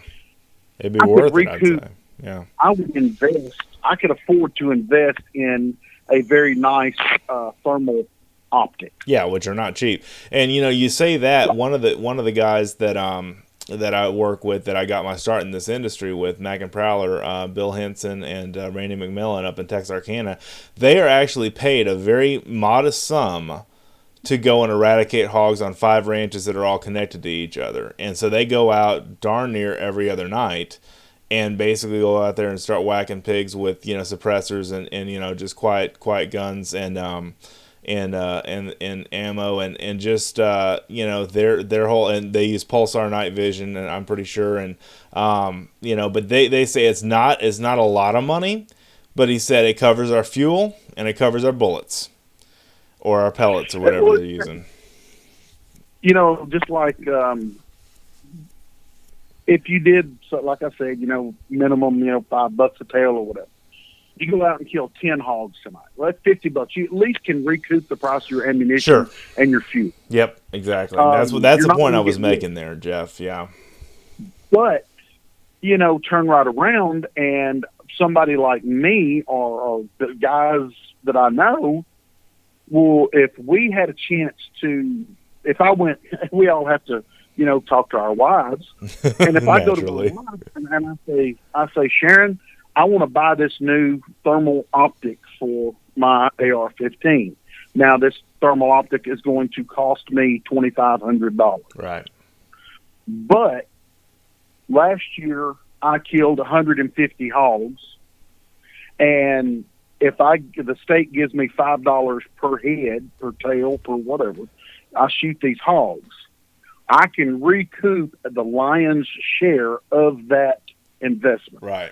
Speaker 1: it'd be worth it, I'd say. Yeah,
Speaker 2: I would invest. I could afford to invest in a very nice thermal optic.
Speaker 1: Yeah, which are not cheap. And you say that one of the guys that I work with, that I got my start in this industry with, Mac and Prowler, Bill Henson and Randy McMillan up in Texarkana, they are actually paid a very modest sum to go and eradicate hogs on 5 ranches that are all connected to each other. And so they go out darn near every other night and basically go out there and start whacking pigs with, suppressors and just quiet guns and ammo and just their whole, and they use pulsar night vision, and I'm pretty sure, and but they say it's not a lot of money, but he said it covers our fuel and it covers our bullets or our pellets or whatever they're using.
Speaker 2: Just like if you did, so like I said, minimum, $5 a tail or whatever. You go out and kill 10 hogs tonight. Well, that's $50. You at least can recoup the price of your ammunition and your fuel.
Speaker 1: Yep, exactly. That's the point I was making there, Jeff. Yeah.
Speaker 2: But, turn right around and somebody like me or the guys that I know, well, if we had a chance to, if I went, we all have to, talk to our wives. And if I go to my wife and I say, Sharon, I want to buy this new thermal optic for my AR-15. Now, this thermal optic is going to cost me $2,500.
Speaker 1: Right.
Speaker 2: But last year, I killed 150 hogs, and if the state gives me $5 per head, per tail, per whatever, I shoot these hogs, I can recoup the lion's share of that investment.
Speaker 1: Right.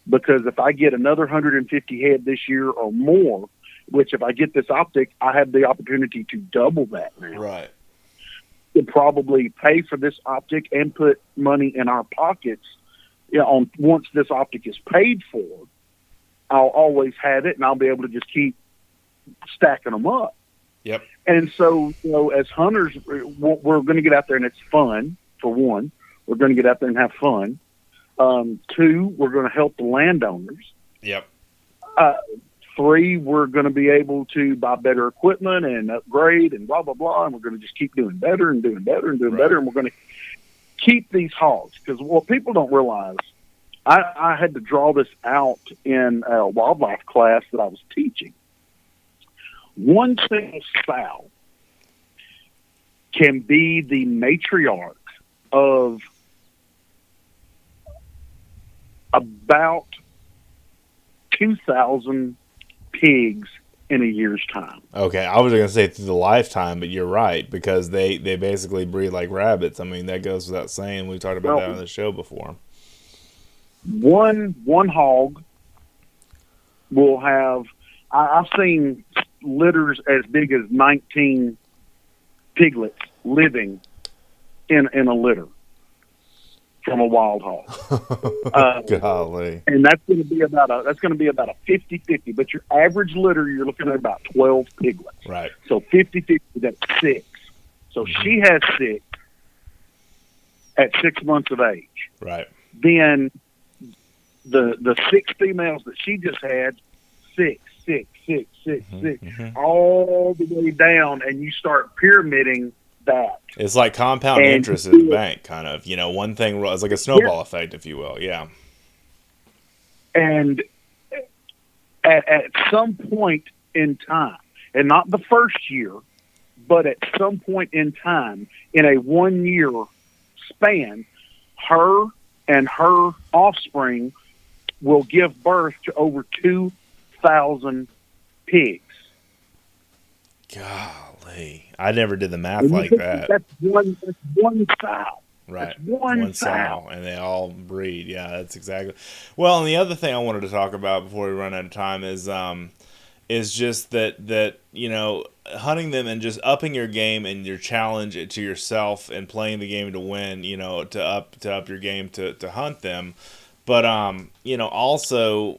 Speaker 2: Because if I get another 150 head this year or more, which if I get this optic, I have the opportunity to double that now.
Speaker 1: Right.
Speaker 2: To probably pay for this optic and put money in our pockets. Once this optic is paid for, I'll always have it, and I'll be able to just keep stacking them up.
Speaker 1: Yep.
Speaker 2: And so, as hunters, we're going to get out there, and it's fun, for one. We're going to get out there and have fun. 2, we're going to help the landowners.
Speaker 1: Yep.
Speaker 2: 3, we're going to be able to buy better equipment and upgrade and blah, blah, blah. And we're going to just keep doing better and doing better and doing better. And we're going to keep these hogs. Because what people don't realize, I had to draw this out in a wildlife class that I was teaching. One single sow can be the matriarch of about 2,000 pigs in a year's time.
Speaker 1: Okay, I was going to say through the lifetime, but you're right, because they basically breed like rabbits. I mean, that goes without saying. We talked about that on the show before.
Speaker 2: One hog will have, I've seen litters as big as 19 piglets living in a litter from a wild hog.
Speaker 1: Golly.
Speaker 2: And that's going to be about a 50-50, but your average litter, you're looking at about 12 piglets.
Speaker 1: Right.
Speaker 2: So 50-50, that's 6. So she has 6 at 6 months of age.
Speaker 1: Right.
Speaker 2: Then the 6 females that she just had, 6, all the way down, and you start pyramiding that.
Speaker 1: It's like compound interest in the bank, kind of. One thing, it's like a snowball effect, if you will. Yeah.
Speaker 2: And at some point in time, and not the first year, but at some point in time, in a 1-year span, her and her offspring will give birth to over 2,000 pigs.
Speaker 1: Golly. I never did the math like that.
Speaker 2: That's one sow.
Speaker 1: Right.
Speaker 2: It's one sow.
Speaker 1: And they all breed. Yeah, that's exactly. Well, and the other thing I wanted to talk about before we run out of time is just that hunting them and just upping your game and your challenge to yourself and playing the game to win, to up your game to hunt them. But also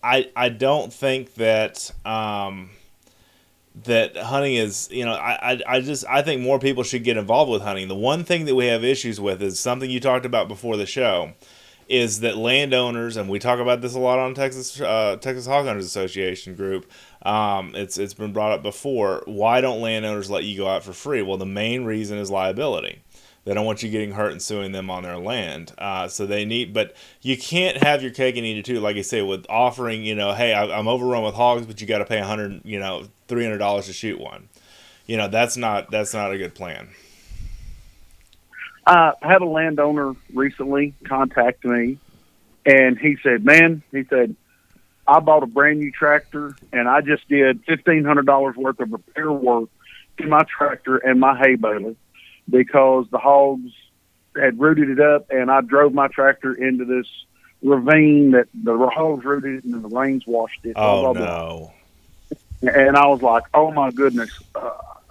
Speaker 1: I don't think that that hunting is, I think more people should get involved with hunting. The one thing that we have issues with is something you talked about before the show, is that landowners, and we talk about this a lot on Texas Hog Hunters Association group. It's been brought up before. Why don't landowners let you go out for free? Well, the main reason is liability. They don't want you getting hurt and suing them on their land. So they need, but you can't have your cake and eat it too. Like you say, with offering, hey, I'm overrun with hogs, but you got to pay $300 to shoot one. That's not a good plan.
Speaker 2: I had a landowner recently contact me, and he said, I bought a brand new tractor, and I just did $1,500 worth of repair work to my tractor and my hay baler because the hogs had rooted it up, and I drove my tractor into this ravine that the hogs rooted it, and then the rains washed it.
Speaker 1: Oh, no.
Speaker 2: And I was like, oh, my goodness.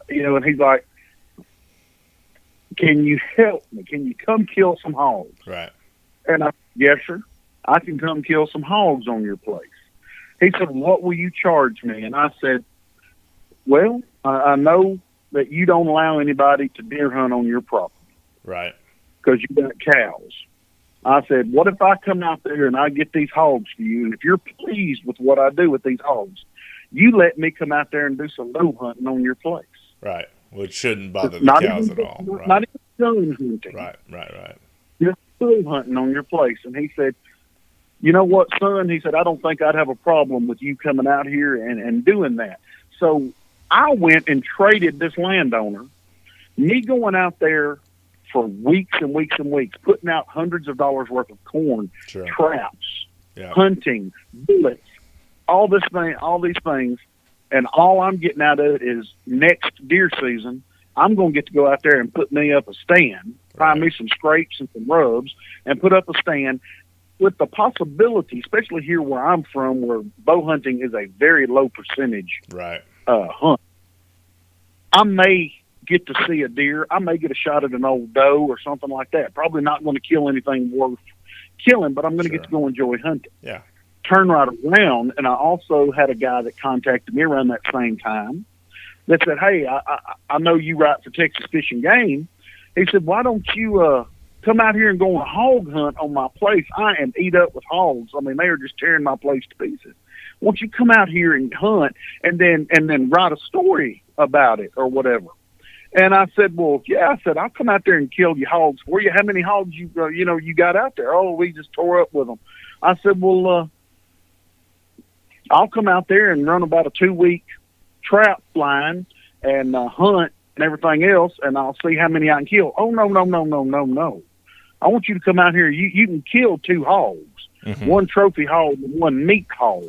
Speaker 2: And he's like, can you help me? Can you come kill some hogs?
Speaker 1: Right.
Speaker 2: And I said, yes, sir. I can come kill some hogs on your place. He said, what will you charge me? And I said, well, I know that you don't allow anybody to deer hunt on your property.
Speaker 1: Right.
Speaker 2: Because you got cows. I said, what if I come out there and I get these hogs for you, and if you're pleased with what I do with these hogs, you let me come out there and do some bow hunting on your place.
Speaker 1: Right. Which shouldn't bother the cows at all. Right.
Speaker 2: Not even gun hunting.
Speaker 1: Right.
Speaker 2: Just bow hunting on your place. And he said, you know what, son? He said, I don't think I'd have a problem with you coming out here and doing that. So I went and traded this landowner, me going out there for weeks and weeks and weeks, putting out hundreds of dollars worth of corn,
Speaker 1: sure,
Speaker 2: traps, hunting, bullets, all these things. And all I'm getting out of it is next deer season, I'm going to get to go out there and put me up a stand, find me some scrapes and some rubs, and put up a stand with the possibility, especially here where I'm from, where bow hunting is a very low percentage hunt. I may get to see a deer. I may get a shot at an old doe or something like that. Probably not going to kill anything worth killing, but I'm going to get to go enjoy hunting.
Speaker 1: Yeah.
Speaker 2: Turn right around, and I also had a guy that contacted me around that same time that said, hey, I know you write for Texas Fish and Game. He said, why don't you come out here and go on a hog hunt on my place? I am eat up with hogs. I mean, they are just tearing my place to pieces. Won't you come out here and hunt and then write a story about it or whatever? And I said, well, yeah. I said, I'll come out there and kill your hogs for you. How many hogs you got out there? Oh, we just tore up with them. I said, well, I'll come out there and run about a 2-week trap line and hunt and everything else, and I'll see how many I can kill. Oh, no. I want you to come out here. You can kill 2 hogs, one trophy hog and one meat hog,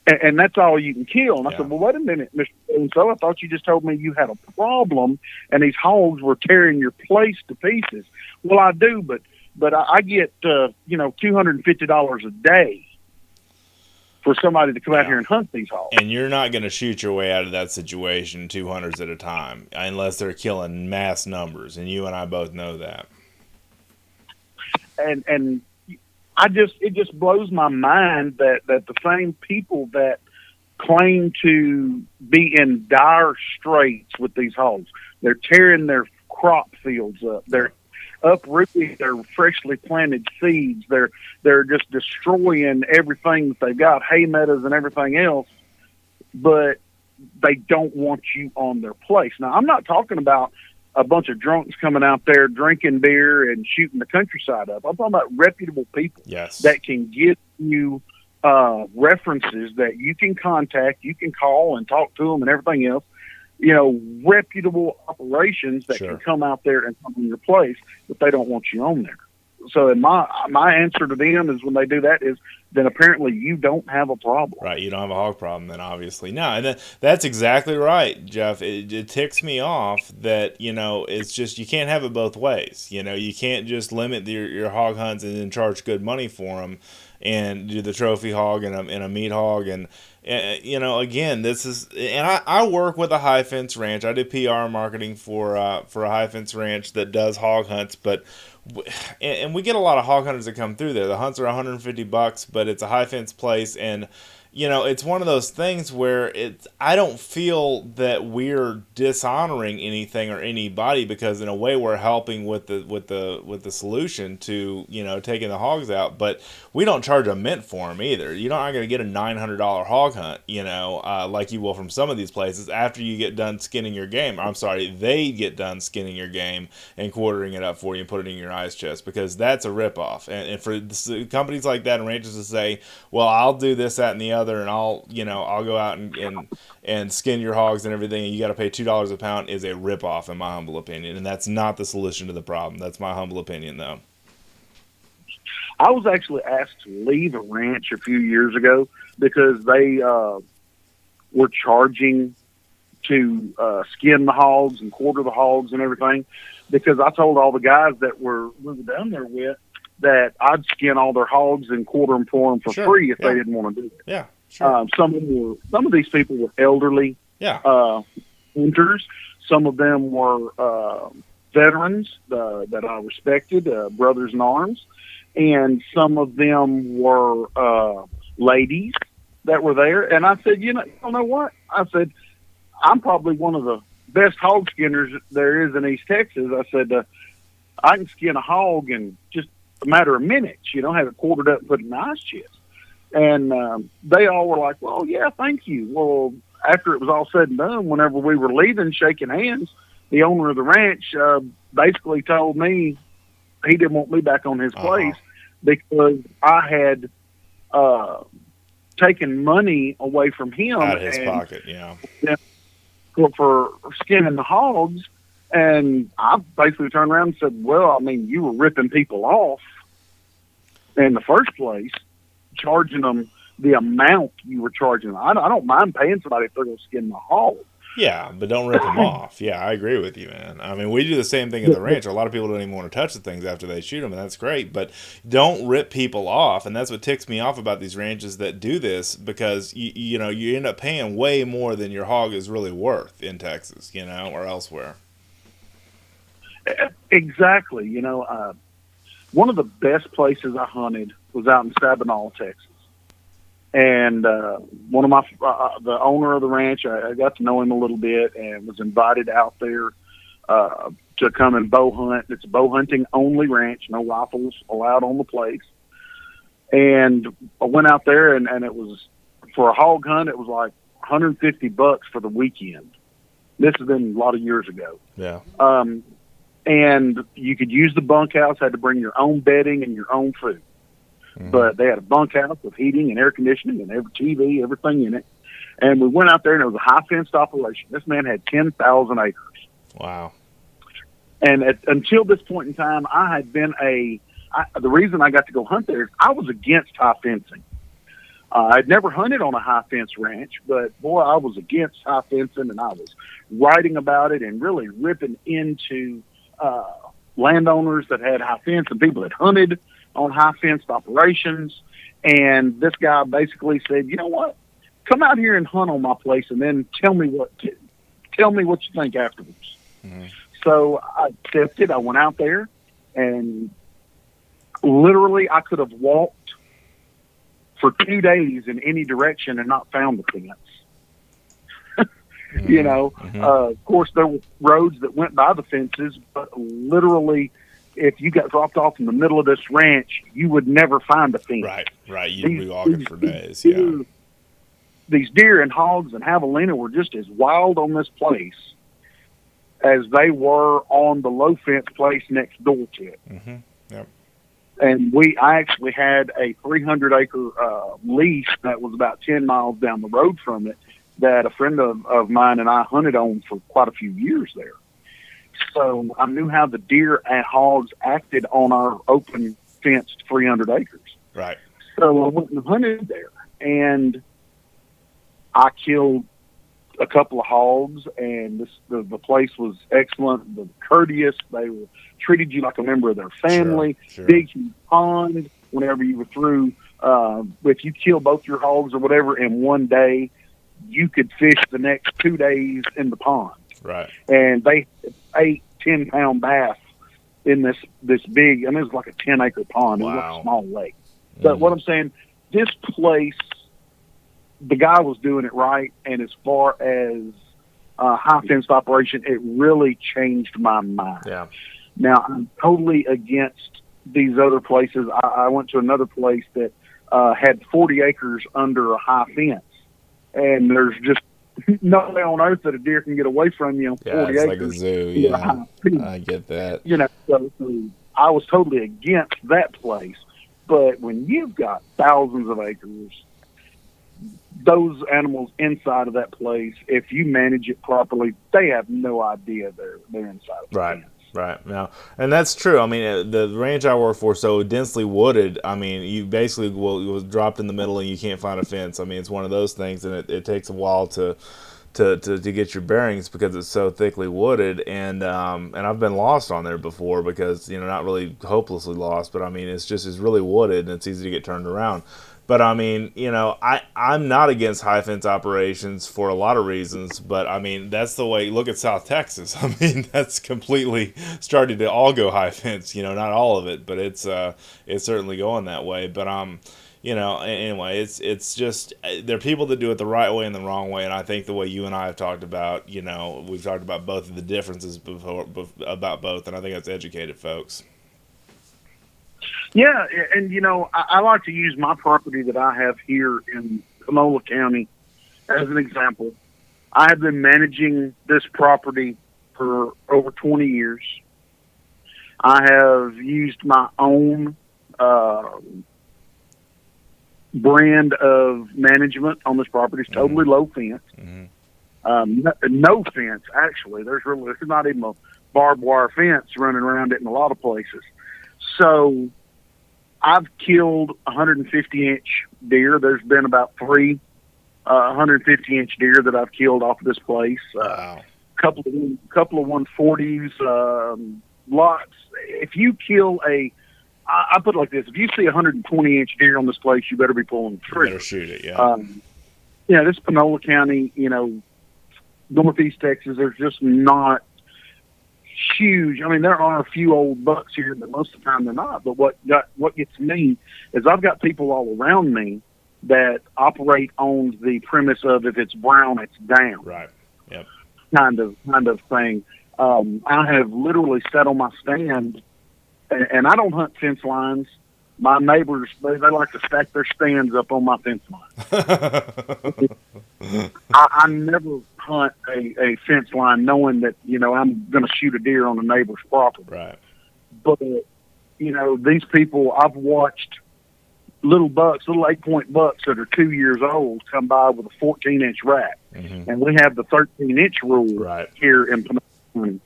Speaker 2: and that's all you can kill. And I said, well, wait a minute, Mr. So I thought you just told me you had a problem and these hogs were tearing your place to pieces. Well, I do, but I get $250 a day for somebody to come out here and hunt these hogs.
Speaker 1: And you're not going to shoot your way out of that situation 2 hunters at a time unless they're killing mass numbers, and you and I both know that. And
Speaker 2: it just blows my mind that the same people that claim to be in dire straits with these hogs, they're tearing their crop fields up. They're uprooting their freshly planted seeds. They're just destroying everything that they've got, hay meadows and everything else, but they don't want you on their place. Now, I'm not talking about a bunch of drunks coming out there drinking beer and shooting the countryside up. I'm talking about reputable people that can give you references that you can contact, you can call and talk to them and everything else. Reputable operations that can come out there and come in your place, but they don't want you on there. So my answer to them is when they do that is then apparently you don't have a problem.
Speaker 1: Right, you don't have a hog problem then, obviously. No, and that's exactly right, Jeff. It ticks me off that, it's just you can't have it both ways. You can't just limit your hog hunts and then charge good money for them and do the trophy hog and a meat hog. And again, this is, and I work with a high fence ranch. I do PR marketing for a high fence ranch that does hog hunts, but and we get a lot of hog hunters that come through there. The hunts are $150, but it's a high fence place, and it's one of those things where I don't feel that we're dishonoring anything or anybody, because in a way we're helping with the solution to taking the hogs out. But we don't charge a mint for them either. You're not going to get a $900 hog hunt, like you will from some of these places after you get done skinning your game. I'm sorry, they get done skinning your game and quartering it up for you and put it in your ice chest, because that's a ripoff. And for companies like that and ranchers to say, well, I'll do this, that, and the other, and I'll go out and skin your hogs and everything, and you got to pay $2 a pound, is a ripoff in my humble opinion. And that's not the solution to the problem. That's my humble opinion, though.
Speaker 2: I was actually asked to leave a ranch a few years ago because they were charging to skin the hogs and quarter the hogs and everything, because I told all the guys that we were down there with that I'd skin all their hogs and quarter them for them for free if they didn't want to do it.
Speaker 1: Yeah, sure.
Speaker 2: Some of these people were elderly hunters. Some of them were veterans that I respected, brothers in arms, and some of them were ladies that were there. And I said, you know what? I said, I'm probably one of the best hog skinners there is in East Texas. I said, I can skin a hog in just a matter of minutes, have it quartered up and put in an ice chest. And they all were like, well, yeah, thank you. Well, after it was all said and done, whenever we were leaving, shaking hands, the owner of the ranch basically told me he didn't want me back on his place because I had taken money away from him.
Speaker 1: Out of his pocket, yeah.
Speaker 2: For skinning the hogs. And I basically turned around and said, well, I mean, you were ripping people off in the first place, charging them the amount you were charging them. I don't mind paying somebody if they're going to skin the hog.
Speaker 1: Yeah, but don't rip them off. Yeah, I agree with you, man. I mean, we do the same thing at the ranch. A lot of people don't even want to touch the things after they shoot them, and that's great. But don't rip people off, and that's what ticks me off about these ranches that do this, because you end up paying way more than your hog is really worth in Texas, or elsewhere.
Speaker 2: Exactly. One of the best places I hunted was out in Sabinal, Texas. And one of my the owner of the ranch, I got to know him a little bit and was invited out there to come and bow hunt. It's a bow hunting only ranch, no rifles allowed on the place. And I went out there, and it was, for a hog hunt, it was like $150 for the weekend. This has been a lot of years ago.
Speaker 1: Yeah.
Speaker 2: And you could use the bunkhouse, had to bring your own bedding and your own food. Mm-hmm. But they had a bunkhouse with heating and air conditioning and every TV, everything in it. And we went out there, and it was a high-fenced operation. This man had 10,000 acres.
Speaker 1: Wow.
Speaker 2: And until this point in time, I had been the reason I got to go hunt there is I was against high fencing. I'd never hunted on a high-fence ranch, but, boy, I was against high fencing, and I was writing about it and really ripping into landowners that had high fence and people that hunted on high-fenced operations. And this guy basically said, you know what? Come out here and hunt on my place, and then tell me what you think afterwards. Mm-hmm. So I accepted. I went out there, and literally I could have walked for 2 days in any direction and not found the fence. Mm-hmm. Of course, there were roads that went by the fences, but literally, if you got dropped off in the middle of this ranch, you would never find a fence.
Speaker 1: Right. You'd be walking for days. Yeah.
Speaker 2: These deer and hogs and javelina were just as wild on this place as they were on the low fence place next door to it.
Speaker 1: Mm-hmm. Yep.
Speaker 2: And I actually had a 300-acre lease that was about 10 miles down the road from it that a friend of mine and I hunted on for quite a few years there. So I knew how the deer and hogs acted on our open fenced 300 acres.
Speaker 1: Right.
Speaker 2: So I went and hunted there, and I killed a couple of hogs, and the place was excellent. The courteous, they were treated you like a member of their family.
Speaker 1: Sure.
Speaker 2: Big huge pond. Whenever you were through, if you kill both your hogs or whatever in one day, you could fish the next 2 days in the pond.
Speaker 1: Right.
Speaker 2: And they 8-10-pound bass in this big, and it was like a 10-acre pond. It was like a small lake. But what I'm saying, this place, the guy was doing it right, and as far as high fenced operation, it really changed my mind.
Speaker 1: Yeah.
Speaker 2: Now, I'm totally against these other places. I went to another place that had 40 acres under a high fence, and there's just no way on earth that a deer can get away from you on 40 acres.
Speaker 1: Yeah, it's like a zoo. Yeah, I get that.
Speaker 2: You know, so I was totally against that place. But when you've got thousands of acres, those animals inside of that place, if you manage it properly, they have no idea they're inside of the fence.
Speaker 1: Right. Now, and that's true. I mean, the ranch I work for, so densely wooded. I mean, you basically was dropped in the middle and you can't find a fence. I mean, it's one of those things, and it takes a while to get your bearings because it's so thickly wooded. And I've been lost on there before because, you know, not really hopelessly lost, but I mean, it's really wooded and it's easy to get turned around. But I mean, you know, I'm not against high fence operations for a lot of reasons, but I mean, that's the way. Look at South Texas. I mean, that's completely started to all go high fence, you know, not all of it, but it's certainly going that way. But you know, anyway, it's just, there are people that do it the right way and the wrong way, and I think the way you and I have talked about, you know, we've talked about both of the differences about both, and I think that's educated folks.
Speaker 2: Yeah, and you know, I like to use my property that I have here in Panola County as an example. I have been managing this property for over 20 years. I have used my own brand of management on this property. It's totally low fence. No fence, actually. There's not even a barbed wire fence running around it in a lot of places. So I've killed 150-inch deer. There's been about 3 150-inch deer that I've killed off of this place. Couple of 140s. Lots. If you kill I put it like this: if you see a 120-inch deer on this place, you better be pulling the trigger.
Speaker 1: You better shoot it. Yeah.
Speaker 2: Yeah, this Panola County, you know, northeast Texas, there's just not huge. I mean, there are a few old bucks here, but most of the time they're not. But what gets me is I've got people all around me that operate on the premise of if it's brown, it's down.
Speaker 1: Right. Yep.
Speaker 2: Kind of thing. I have literally sat on my stand, and I don't hunt fence lines. My neighbors, they like to stack their stands up on my fence line. I never hunt a fence line knowing that, you know, I'm going to shoot a deer on a neighbor's property.
Speaker 1: Right.
Speaker 2: But, you know, these people, I've watched little 8-point bucks that are 2 years old come by with a 14-inch rack. Mm-hmm. And we have the 13-inch rule here in Panola.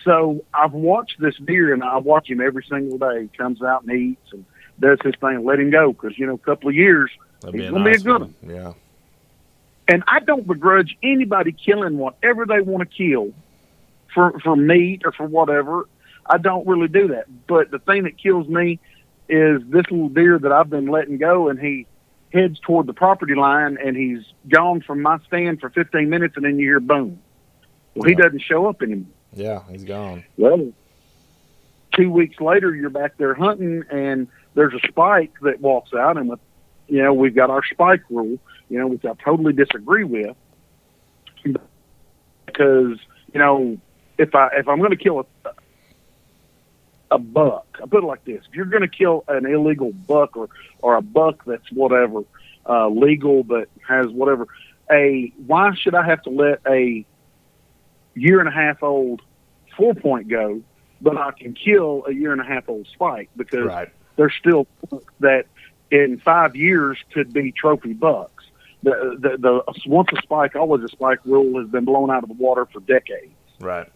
Speaker 2: So I've watched this deer, and I watch him every single day. He comes out and eats and does his thing. Let him go because, you know, a couple of years, he's going to be a good one.
Speaker 1: Yeah.
Speaker 2: And I don't begrudge anybody killing whatever they want to kill for meat or for whatever. I don't really do that. But the thing that kills me is this little deer that I've been letting go, and he heads toward the property line, and he's gone from my stand for 15 minutes, and then you hear boom. Well, he doesn't show up anymore.
Speaker 1: Yeah, he's gone.
Speaker 2: Well, 2 weeks later, you're back there hunting, and there's a spike that walks out, and you know, we've got our spike rule, you know, which I totally disagree with, because, you know, if I'm going to kill a buck, I put it like this: if you're going to kill an illegal buck or a buck that's whatever legal but has whatever, why should I have to let a 1.5 old 4-point go, but I can kill a 1.5 old spike because there's still that in 5 years could be trophy bucks. The once a spike, always a spike rule has been blown out of the water for decades.
Speaker 1: Right.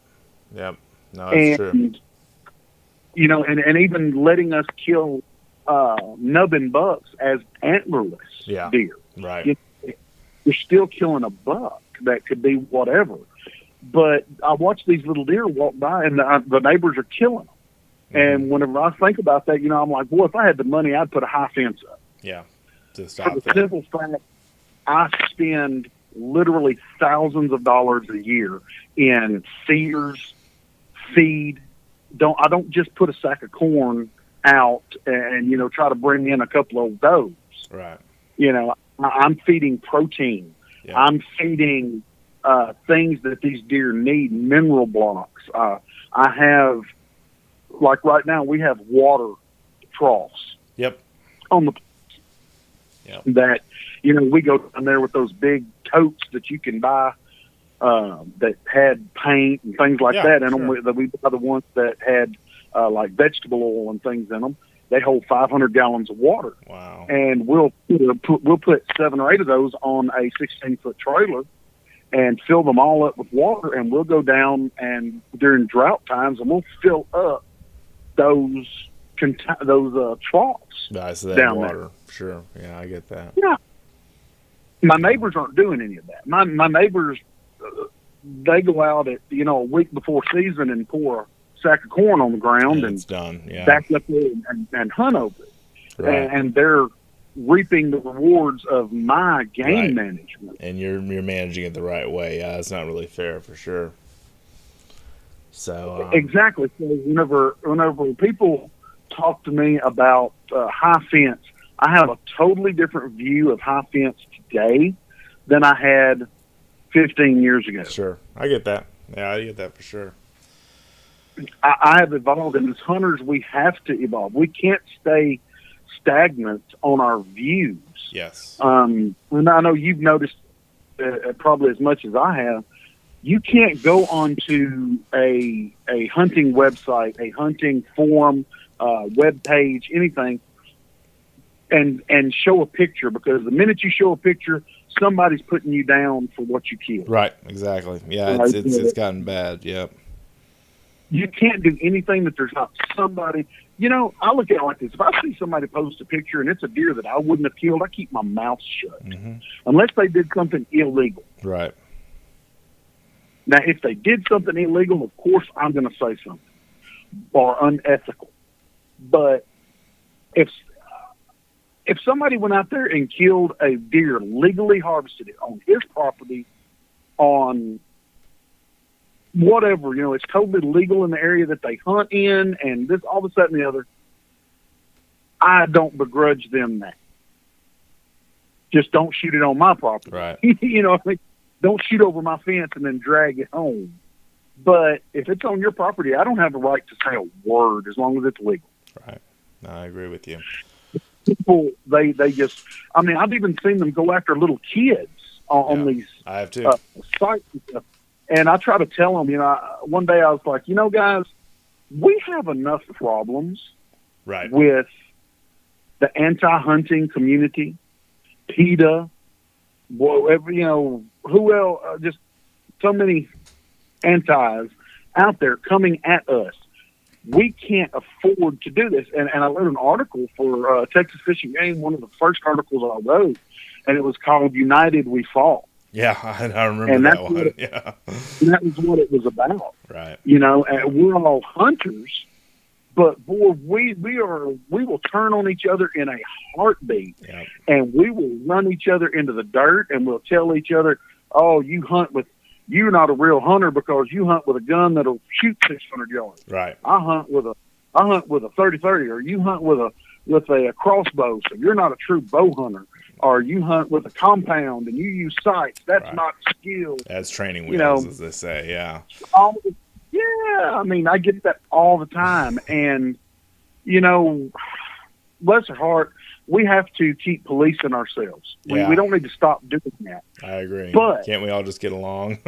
Speaker 1: Yep. No, that's true.
Speaker 2: You know, and even letting us kill nubbin bucks as antlerless deer.
Speaker 1: Right.
Speaker 2: You're still killing a buck that could be whatever. But I watch these little deer walk by, and the neighbors are killing them. Mm-hmm. And whenever I think about that, you know, I'm like, boy, if I had the money, I'd put a high fence up.
Speaker 1: Yeah, to stop
Speaker 2: For the simple fact, I spend literally thousands of dollars a year in feeders, feed. I don't just put a sack of corn out and, you know, try to bring in a couple of those.
Speaker 1: Right.
Speaker 2: You know, I'm feeding protein.
Speaker 1: Yeah.
Speaker 2: I'm feeding things that these deer need, mineral blocks. I have, like right now, we have water troughs.
Speaker 1: Yep.
Speaker 2: On the that, you know, we go down there with those big totes that you can buy that had paint and things like that in them. We buy the ones that had like vegetable oil and things in them. They hold 500 gallons of water.
Speaker 1: Wow.
Speaker 2: And we'll put 7 or 8 of those on a 16-foot trailer and fill them all up with water, and we'll go down and during drought times, and we'll fill up those troughs
Speaker 1: down water. There. Sure. Yeah, I get that.
Speaker 2: Yeah. My neighbors aren't doing any of that. My neighbors, they go out at, you know, a week before season and pour a sack of corn on the ground and
Speaker 1: it's done. Yeah.
Speaker 2: Back up there and hunt over it.
Speaker 1: Right.
Speaker 2: And they're reaping the rewards of my game management.
Speaker 1: And you're managing it the right way. Yeah, it's not really fair for sure. So
Speaker 2: exactly. So whenever people talk to me about high fence, I have a totally different view of high fence today than I had 15 years ago.
Speaker 1: Sure. I get that. Yeah, I get that for sure.
Speaker 2: I have evolved, and as hunters, we have to evolve. We can't stay stagnant on our views.
Speaker 1: Yes.
Speaker 2: And I know you've noticed probably as much as I have. You can't go onto a hunting website, a hunting forum, web page, anything, and show a picture, because the minute you show a picture, somebody's putting you down for what you killed.
Speaker 1: Right. Exactly. Yeah. It's gotten bad. Yep.
Speaker 2: You can't do anything that there's not somebody. You know, I look at it like this. If I see somebody post a picture and it's a deer that I wouldn't have killed, I keep my mouth shut. Mm-hmm. Unless they did something illegal.
Speaker 1: Right.
Speaker 2: Now, if they did something illegal, of course I'm going to say something. Or unethical. But if somebody went out there and killed a deer, legally harvested it on his property, on whatever, you know, it's totally legal in the area that they hunt in, and this, all of a sudden, the other, I don't begrudge them that. Just don't shoot it on my property.
Speaker 1: Right.
Speaker 2: You know, I mean, don't shoot over my fence and then drag it home. But if it's on your property, I don't have a right to say a word as long as it's legal.
Speaker 1: Right. No, I agree with you.
Speaker 2: People, they just, I mean, I've even seen them go after little kids on these
Speaker 1: I have too.
Speaker 2: Sites and stuff. And I try to tell them, you know, one day I was like, you know, guys, we have enough problems with the anti-hunting community, PETA, you know, who else, just so many antis out there coming at us. We can't afford to do this. And I wrote an article for Texas Fish and Game, one of the first articles I wrote, and it was called United We Fall.
Speaker 1: Yeah, I remember that one.
Speaker 2: And that was what it was about.
Speaker 1: Right.
Speaker 2: You know, and we're all hunters, but boy, we will turn on each other in a heartbeat, and we will run each other into the dirt, and we'll tell each other, "Oh, you're not a real hunter because you hunt with a gun that'll shoot 600 yards.
Speaker 1: Right.
Speaker 2: I hunt with a 30-30, or you hunt with a crossbow, so you're not a true bow hunter." Or you hunt with a compound and you use sights. That's not skill.
Speaker 1: That's training wheels, as they say, yeah.
Speaker 2: I mean, I get that all the time. And, you know, bless her heart, we have to keep policing ourselves. We don't need to stop doing that.
Speaker 1: I agree.
Speaker 2: But
Speaker 1: can't we all just get along?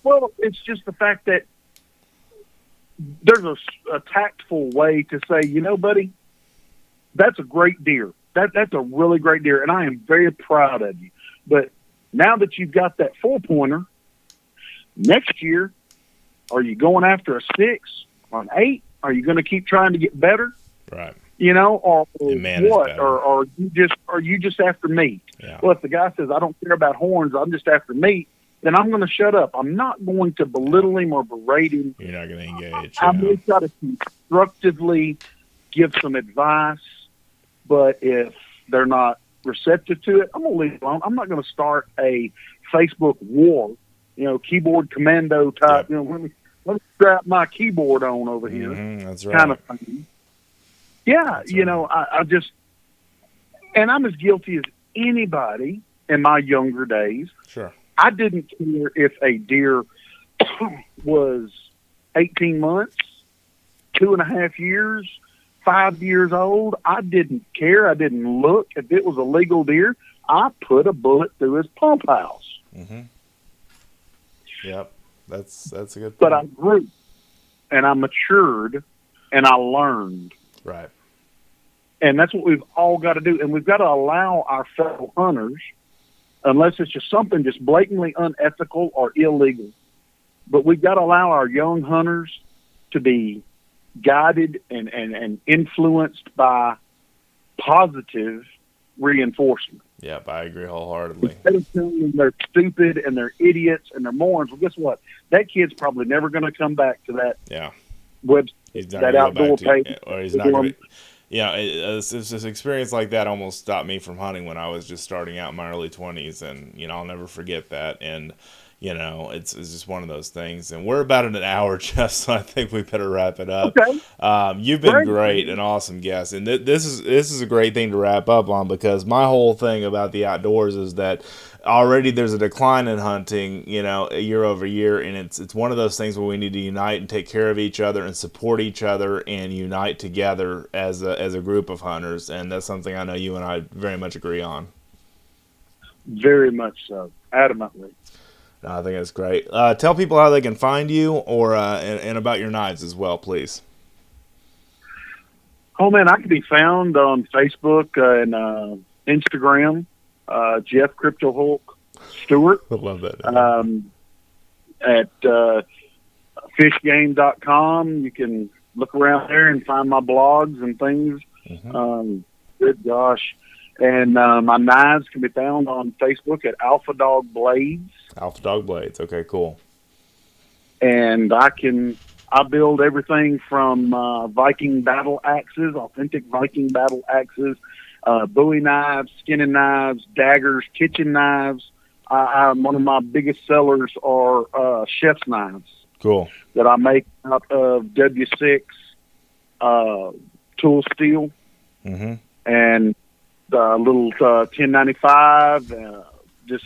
Speaker 2: Well, it's just the fact that there's a tactful way to say, you know, buddy, that's a great deer. That's a really great deer, and I am very proud of you. But now that you've got that 4-pointer, next year, Are you going after a 6 or an 8? Are you going to keep trying to get better?
Speaker 1: Right.
Speaker 2: You know, or what?
Speaker 1: Better.
Speaker 2: Or are you just after meat?
Speaker 1: Yeah.
Speaker 2: Well, if the guy says, I don't care about horns, I'm just after meat, then I'm going to shut up. I'm not going to belittle him or berate him.
Speaker 1: You're not going to engage.
Speaker 2: I'm going to try to constructively give some advice, but if they're not receptive to it, I'm going to leave it alone. I'm not going to start a Facebook war, keyboard commando type,
Speaker 1: Yep.
Speaker 2: let me strap my keyboard on over here.
Speaker 1: Mm-hmm, that's right.
Speaker 2: Kind of thing. Yeah,
Speaker 1: that's right.
Speaker 2: I just, and I'm as guilty as anybody in my younger days.
Speaker 1: Sure.
Speaker 2: I didn't care if a deer was 18 months, 2.5 years, 5 years old. I didn't care. I didn't look. If it was a legal deer, I put a bullet through his pump house.
Speaker 1: Mm-hmm. Yep. That's a good point.
Speaker 2: But I grew, and I matured, and I learned.
Speaker 1: Right.
Speaker 2: And that's what we've all got to do. And we've got to allow our fellow hunters, unless it's just something just blatantly unethical or illegal, but we've got to allow our young hunters to be guided and influenced by positive reinforcement.
Speaker 1: Yep, I agree wholeheartly.
Speaker 2: Instead of telling them they're stupid and they're idiots and they're morons, well, guess what? That kid's probably never going to come back to that website, that outdoor page.
Speaker 1: Or he's not going to. It's this experience like that almost stopped me from hunting when I was just starting out in my early 20s, and I'll never forget that. And it's just one of those things. And we're about at an hour, Jeff, so I think we better wrap it up.
Speaker 2: Okay.
Speaker 1: You've been great, an awesome guest, and this is a great thing to wrap up on, because my whole thing about the outdoors is that already there's a decline in hunting, year over year, and it's one of those things where we need to unite and take care of each other and support each other and unite together as a group of hunters, and that's something I know you and I very much agree on.
Speaker 2: Very much so, adamantly.
Speaker 1: No, I think that's great. Tell people how they can find you, or and about your knives as well, please.
Speaker 2: Oh man, I can be found on Facebook and Instagram. Jeff Crypto Hulk Stewart.
Speaker 1: I love that.
Speaker 2: At fishgame.com, you can look around there and find my blogs and things.
Speaker 1: Mm-hmm.
Speaker 2: Good gosh. And my knives can be found on Facebook at Alpha Dog Blades.
Speaker 1: Alpha Dog Blades. Okay, cool.
Speaker 2: And I build everything from Viking battle axes, authentic Viking battle axes, bowie knives, skinning knives, daggers, kitchen knives. One of my biggest sellers are chef's knives.
Speaker 1: Cool.
Speaker 2: That I make out of W6 tool steel.
Speaker 1: Mm-hmm.
Speaker 2: And little 1095, just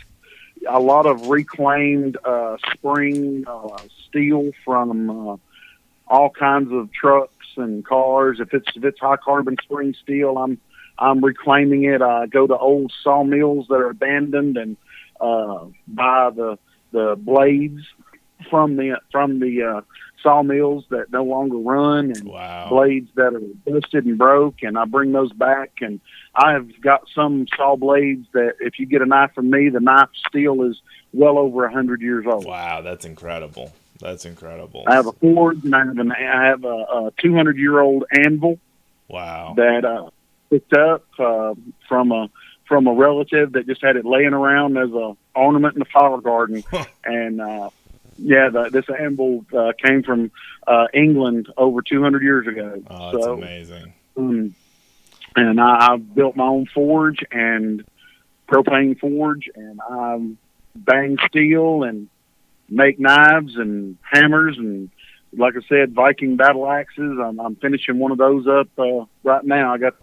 Speaker 2: a lot of reclaimed spring steel from all kinds of trucks and cars. If it's high carbon spring steel, I'm reclaiming it. I go to old sawmills that are abandoned and buy the blades from the sawmills that no longer run, and blades that are busted and broke, and I bring those back. And I've got some saw blades that if you get a knife from me, the knife steel is well over 100 years old.
Speaker 1: Wow, that's incredible. That's incredible.
Speaker 2: I have a forge, and I have a 200-year-old anvil.
Speaker 1: Wow.
Speaker 2: That I picked up from a relative that just had it laying around as a ornament in the flower garden. And this anvil came from England over 200 years ago.
Speaker 1: Oh, that's amazing.
Speaker 2: And I've built my own forge and propane forge, and I bang steel and make knives and hammers, and like I said, Viking battle axes. I'm finishing one of those up right now. I got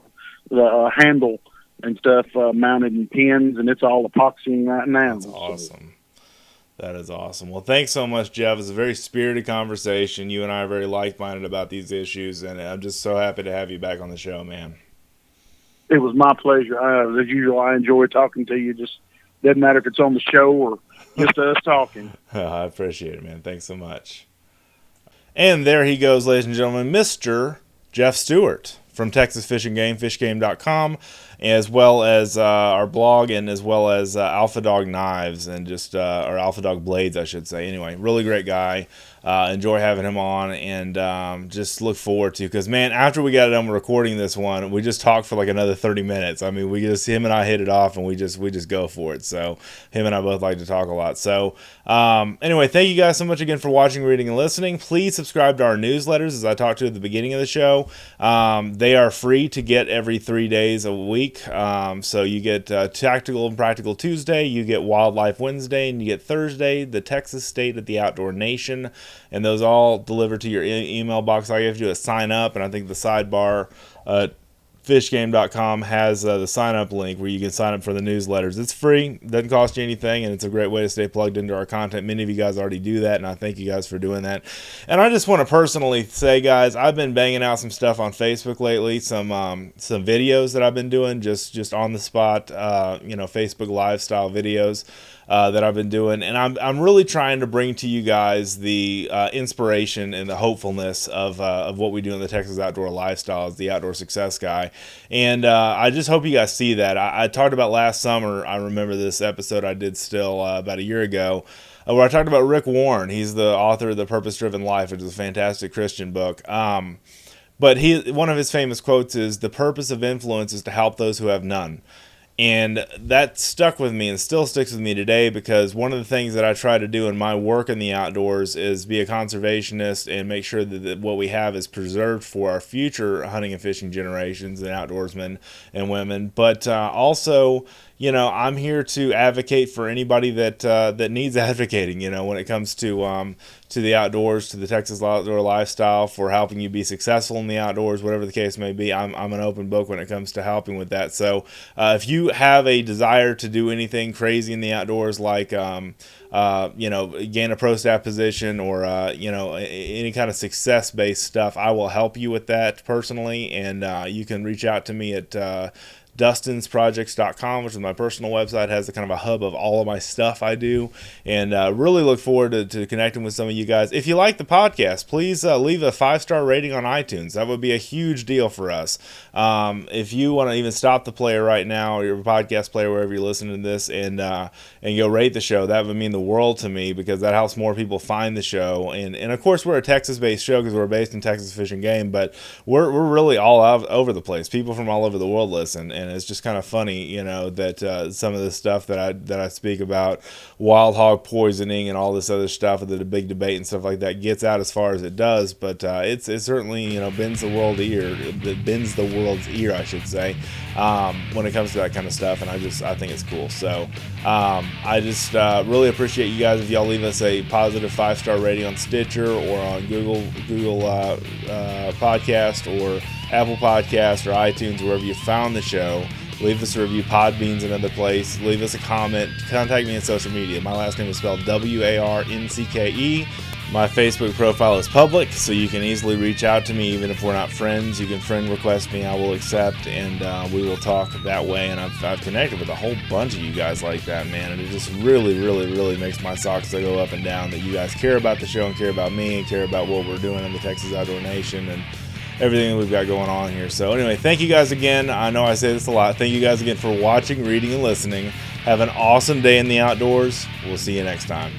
Speaker 2: the handle and stuff mounted in pins, and it's all epoxying right now.
Speaker 1: That's awesome. That is awesome. Well, thanks so much, Jeff. It's a very spirited conversation. You and I are very like-minded about these issues, and I'm just so happy to have you back on the show, man.
Speaker 2: It was my pleasure. As usual, I enjoy talking to you. Just doesn't matter if it's on the show or just us talking.
Speaker 1: I appreciate it, man. Thanks so much. And there he goes, ladies and gentlemen, Mr. Jeff Stewart from Texas Fish and Game, fishgame.com, as well as our blog, and as well as Alpha Dog Knives, and just or Alpha Dog Blades, I should say. Anyway, really great guy. Enjoy having him on, and just look forward to, because man, after we got done recording this one, we just talked for like another 30 minutes. I mean, him and I hit it off, and we just go for it. So him and I both like to talk a lot. So anyway, thank you guys so much again for watching, reading, and listening. Please subscribe to our newsletters, as I talked to at the beginning of the show. They are free to get every 3 days a week. So you get Tactical and Practical Tuesday, you get Wildlife Wednesday, and you get Thursday, the Texas State at the Outdoor Nation. And those all delivered to your email box. All you have to do is sign up, and I think the sidebar fishgame.com has the sign up link where you can sign up for the newsletters. It's free, doesn't cost you anything, and it's a great way to stay plugged into our content. Many of you guys already do that, and I thank you guys for doing that. And I just want to personally say, guys, I've been banging out some stuff on Facebook lately, some videos that I've been doing just on the spot, Facebook Live style videos that I've been doing, and I'm really trying to bring to you guys the inspiration and the hopefulness of what we do in the Texas outdoor lifestyle as the outdoor success guy. And I just hope you guys see that. I talked about last summer. I remember this episode I did still about a year ago, where I talked about Rick Warren. He's the author of The Purpose-Driven Life, which is a fantastic Christian book. But one of his famous quotes is, "The purpose of influence is to help those who have none." And that stuck with me and still sticks with me today, because one of the things that I try to do in my work in the outdoors is be a conservationist and make sure that what we have is preserved for our future hunting and fishing generations and outdoorsmen and women. But also, I'm here to advocate for anybody that needs advocating, when it comes to the outdoors, to the Texas outdoor lifestyle, for helping you be successful in the outdoors, whatever the case may be. I'm an open book when it comes to helping with that. So if you have a desire to do anything crazy in the outdoors, like gain a pro staff position, or any kind of success-based stuff, I will help you with that personally. And you can reach out to me at dustinsprojects.com, which is my personal website. It has a kind of a hub of all of my stuff I do, and really look forward to connecting with some of you guys. If you like the podcast, please leave a 5-star rating on iTunes. That would be a huge deal for us. If you want to even stop the player right now, or your podcast player, wherever you're listening to this, and go rate the show, that would mean the world to me, because that helps more people find the show. And of course, we're a Texas-based show because we're based in Texas Fish and Game, but we're really all over the place. People from all over the world listen, and it's just kind of funny, that some of the stuff that I speak about, wild hog poisoning and all this other stuff, the big debate and stuff like that, gets out as far as it does. But it certainly bends the world's ear, I should say, when it comes to that kind of stuff. And I think it's cool. So I just really appreciate you guys if y'all leave us a positive 5-star rating on Stitcher, or on Google Podcast, or Apple Podcast, or iTunes, wherever you found the show. Leave us a review. Podbean's another place. Leave us a comment. Contact me on social media. My last name is spelled Warncke. My Facebook profile is public, so you can easily reach out to me even if we're not friends. You can friend request me. I will accept, and we will talk that way. And I've connected with a whole bunch of you guys like that, man. And it just really, really, really makes my socks go up and down that you guys care about the show and care about me and care about what we're doing in the Texas Outdoor Nation and everything that we've got going on here. So anyway, thank you guys again. I know I say this a lot. Thank you guys again for watching, reading, and listening. Have an awesome day in the outdoors. We'll see you next time.